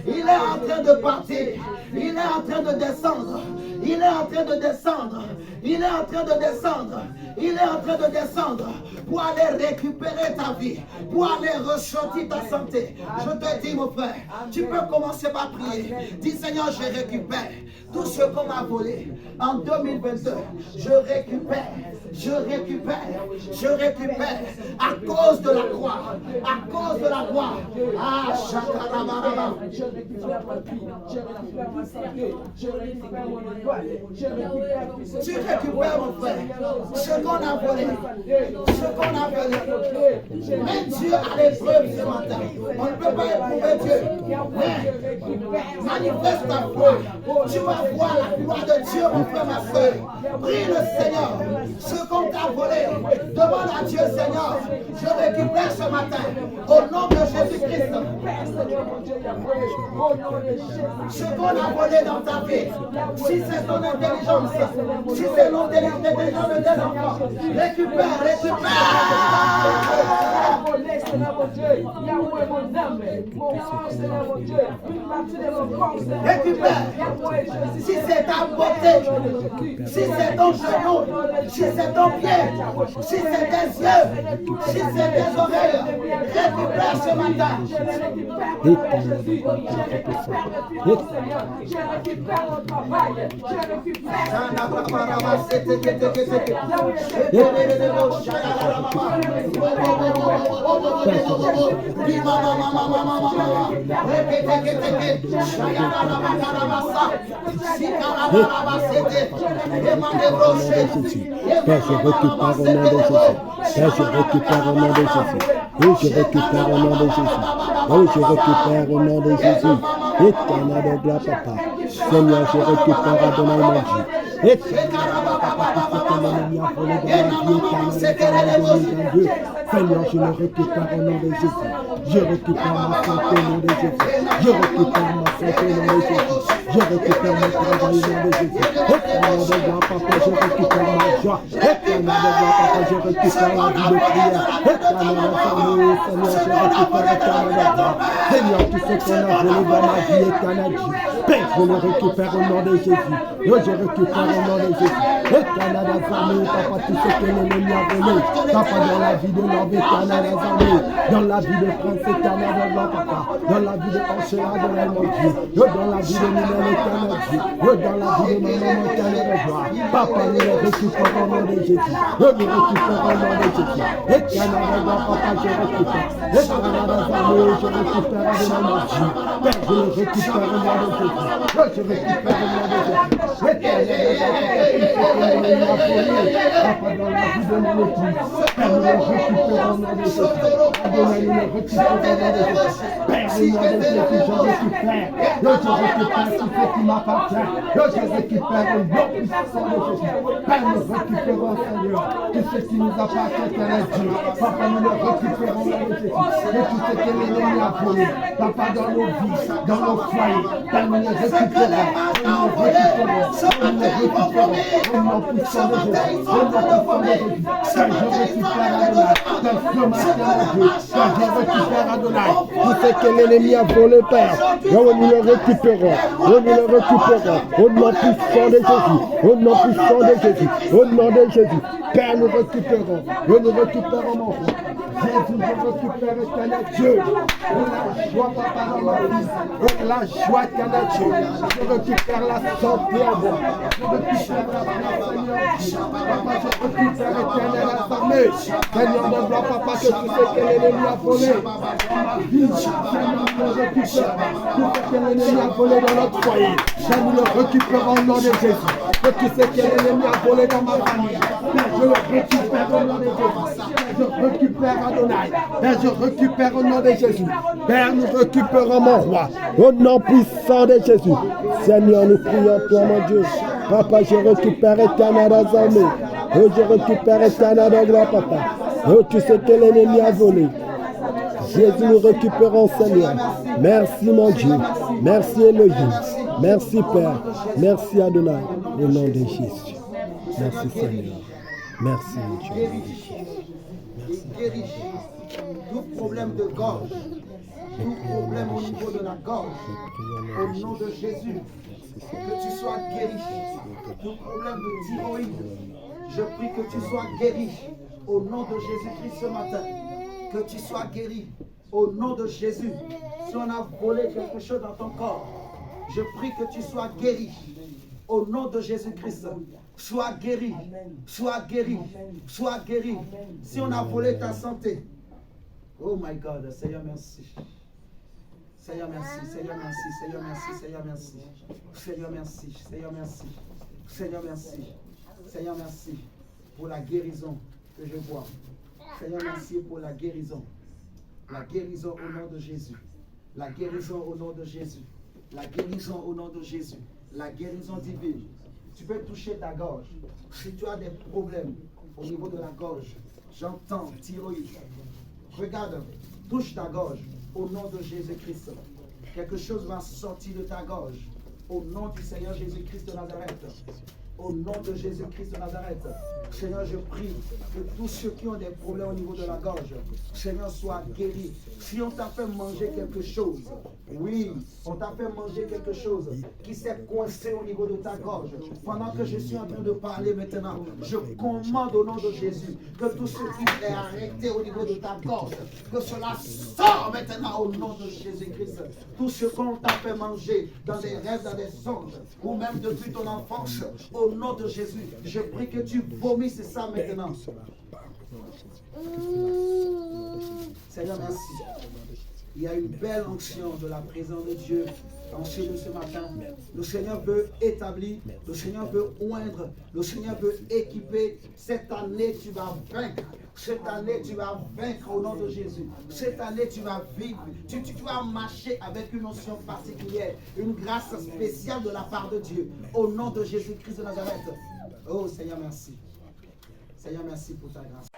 il est en train de partir. Il est en train de descendre. Il est en train de descendre. Il est en train de descendre. Il est en train de descendre pour aller récupérer ta vie, pour aller ressortir ta santé. Je te dis, mon frère, tu peux commencer par prier. Dis, Seigneur, je récupère tout ce qu'on m'a volé. En 2022, je récupère, je récupère, je récupère à cause de la croix, à cause de la croix. Ah, Shakarabaraba. Je récupère ma vie, je récupère ma santé, je récupère mon étoile, je récupère tout ce Tu récupères, mon frère, ce qu'on a volé, ce qu'on a volé. Mais Dieu a l'épreuve ce matin. On ne peut pas éprouver Dieu. Mais manifeste ta foi. Tu vas voir la gloire de Dieu, mon frère, ma soeur. Prie le Seigneur. Ce qu'on t'a volé, demande à Dieu, Seigneur, je récupère ce matin. Au nom de Jésus-Christ. Ce qu'on a volé dans ta vie, si c'est ton intelligence, si c'est l'intelligence de tes enfants, récupère, récupère. Récupère. Si c'est ta beauté, si c'est ton genou, si c'est ton pied, si c'est tes yeux, si c'est tes oreilles, récupère ce matin. Je récupère mon travail, je récupère au nom de Jésus. Oui, je récupère au nom de Jésus. Oui, je récupère au nom de Jésus. Éternel de gloire, papa. Seigneur, je récupère à donner mon Dieu. Éternel Seigneur, je le récupère au nom de Jésus. Je récupère ma santé au nom de Jésus. Je récupère ma santé au nom de Jésus. Je récupère mon travail au nom de Jésus. Éternel de gloire, papa, je récupère ma joie. Éternel de gloire, papa, je récupère la vie de prière. Éternel de famille, Seigneur, je récupère éternel de gloire. Seigneur, tout ce qu'on a volé dans ma vie, éternel Dieu. Père, je le récupère au nom de Jésus. Je récupère au nom de Jésus. Éternel des armées, papa, tout ce que l'ennemi a volé, papa, dans la vie de l'homme, éternel des armées, dans la vie de Prince, éternel de gloire, papa, dans la vie de Angela, de la mon Dieu, dans la vie de Milan, éternel Dieu, dans la vie de maman, éternel de gloire, papa, nous les récupérons au nom de Jésus, nous les récupérons au nom de Jésus, éternel de gloire, papa, je récupère, éternel des armées, je récupère au nom de Dieu, Père, je les récupère au nom de Jésus, je récupère au nom de Jésus, éternel des armées, papa, dans la vie de mon épouse, Père, nous les récupérons au nom de Jésus, Adonai, nous les récupérons au nom de Jésus, Père, au nom de Jésus, je récupère tout ce qui m'appartient, je récupère au nom puissant de Jésus, Père, nous récupérons, Seigneur, tout ce qui nous appartient, Père Dieu, papa, nous le récupérons au nom de Jésus, et tout ce que l'ennemi a volé, papa, dans nos vies, dans nos foyers, Père, nous les récupérons, nous les récupérons, nous les récupérons, au nom puissant de Jésus, au nom puissant de Jésus, Père, je récupère Adonai, Père, ce matin, Dieu, Père, je récupère Adonai, tout ce que l'ennemi a volé, Père, nous le récupérons, nous le récupérons, au nom puissant de Jésus, au nom puissant de Jésus, au nom de Jésus, Père, nous récupérons, mon roi. Jésus, je récupère éternel Dieu, la joie, papa, dans ma vie, la joie, éternel Dieu, je récupère la santé en moi, je récupère la paix, Seigneur Dieu, papa, je récupère éternel la armée, Seigneur de gloire, papa, que tout ce que l'ennemi a volé dans ma vie, Seigneur, je récupère tout ce que l'ennemi a volé dans notre foyer, nous le récupérons au nom de Jésus, que tout ce que l'ennemi a volé dans ma famille, je le récupère au nom de Jésus, je récupère Adonai, Père, je récupère au nom de Jésus, Père, nous récupérons mon roi, au nom puissant de Jésus, Seigneur, nous prions toi, mon Dieu, papa, je récupère éternel des armées, oh, je récupère éternel de gloire, papa, oh, tout ce que l'ennemi a volé, Jésus, nous récupérons, Seigneur, merci mon Dieu, merci Elohim, merci Père, merci Adonai, au nom de Jésus, merci Seigneur, merci mon Dieu. Il guérit tout problème de gorge, tout problème au niveau de la gorge, au nom de Jésus, que tu sois guéri, tout problème de thyroïde, je prie que tu sois guéri, au nom de Jésus-Christ ce matin, que tu sois guéri, au nom de Jésus. Si on a volé quelque chose dans ton corps, je prie que tu sois guéri, au nom de Jésus-Christ. Sois guéri, sois guéri, sois guéri. Si on a volé ta santé, oh my God, Seigneur merci. Seigneur merci, Seigneur merci, Seigneur merci, Seigneur merci. Seigneur merci, Seigneur merci. Seigneur merci, Seigneur merci pour la guérison que je vois. Seigneur merci pour la guérison. La guérison au nom de Jésus. La guérison au nom de Jésus. La guérison au nom de Jésus. La guérison divine. Tu peux toucher ta gorge. Si tu as des problèmes au niveau de la gorge, j'entends thyroïde. Regarde, touche ta gorge au nom de Jésus-Christ. Quelque chose va sortir de ta gorge au nom du Seigneur Jésus-Christ de Nazareth. Au nom de Jésus-Christ de Nazareth, Seigneur, je prie que tous ceux qui ont des problèmes au niveau de la gorge, Seigneur, soient guéris. Si on t'a fait manger quelque chose, oui, on t'a fait manger quelque chose qui s'est coincé au niveau de ta gorge, pendant que je suis en train de parler maintenant, je commande au nom de Jésus que tout ce qui est arrêté au niveau de ta gorge, que cela sort maintenant au nom de Jésus-Christ. Tout ce qu'on t'a fait manger dans des rêves, dans des songes, ou même depuis ton enfance, au nom de Jésus, je prie que tu vomisses ça maintenant. Seigneur, merci. Il y a une belle onction de la présence de Dieu en chez nous ce matin. Le Seigneur veut établir, le Seigneur veut oindre, le Seigneur veut équiper. Cette année, tu vas vaincre. Cette année, tu vas vaincre au nom de Jésus. Cette année, tu vas vivre. Tu vas marcher avec une onction particulière, une grâce spéciale de la part de Dieu. Au nom de Jésus-Christ de Nazareth. Oh Seigneur, merci. Seigneur, merci pour ta grâce.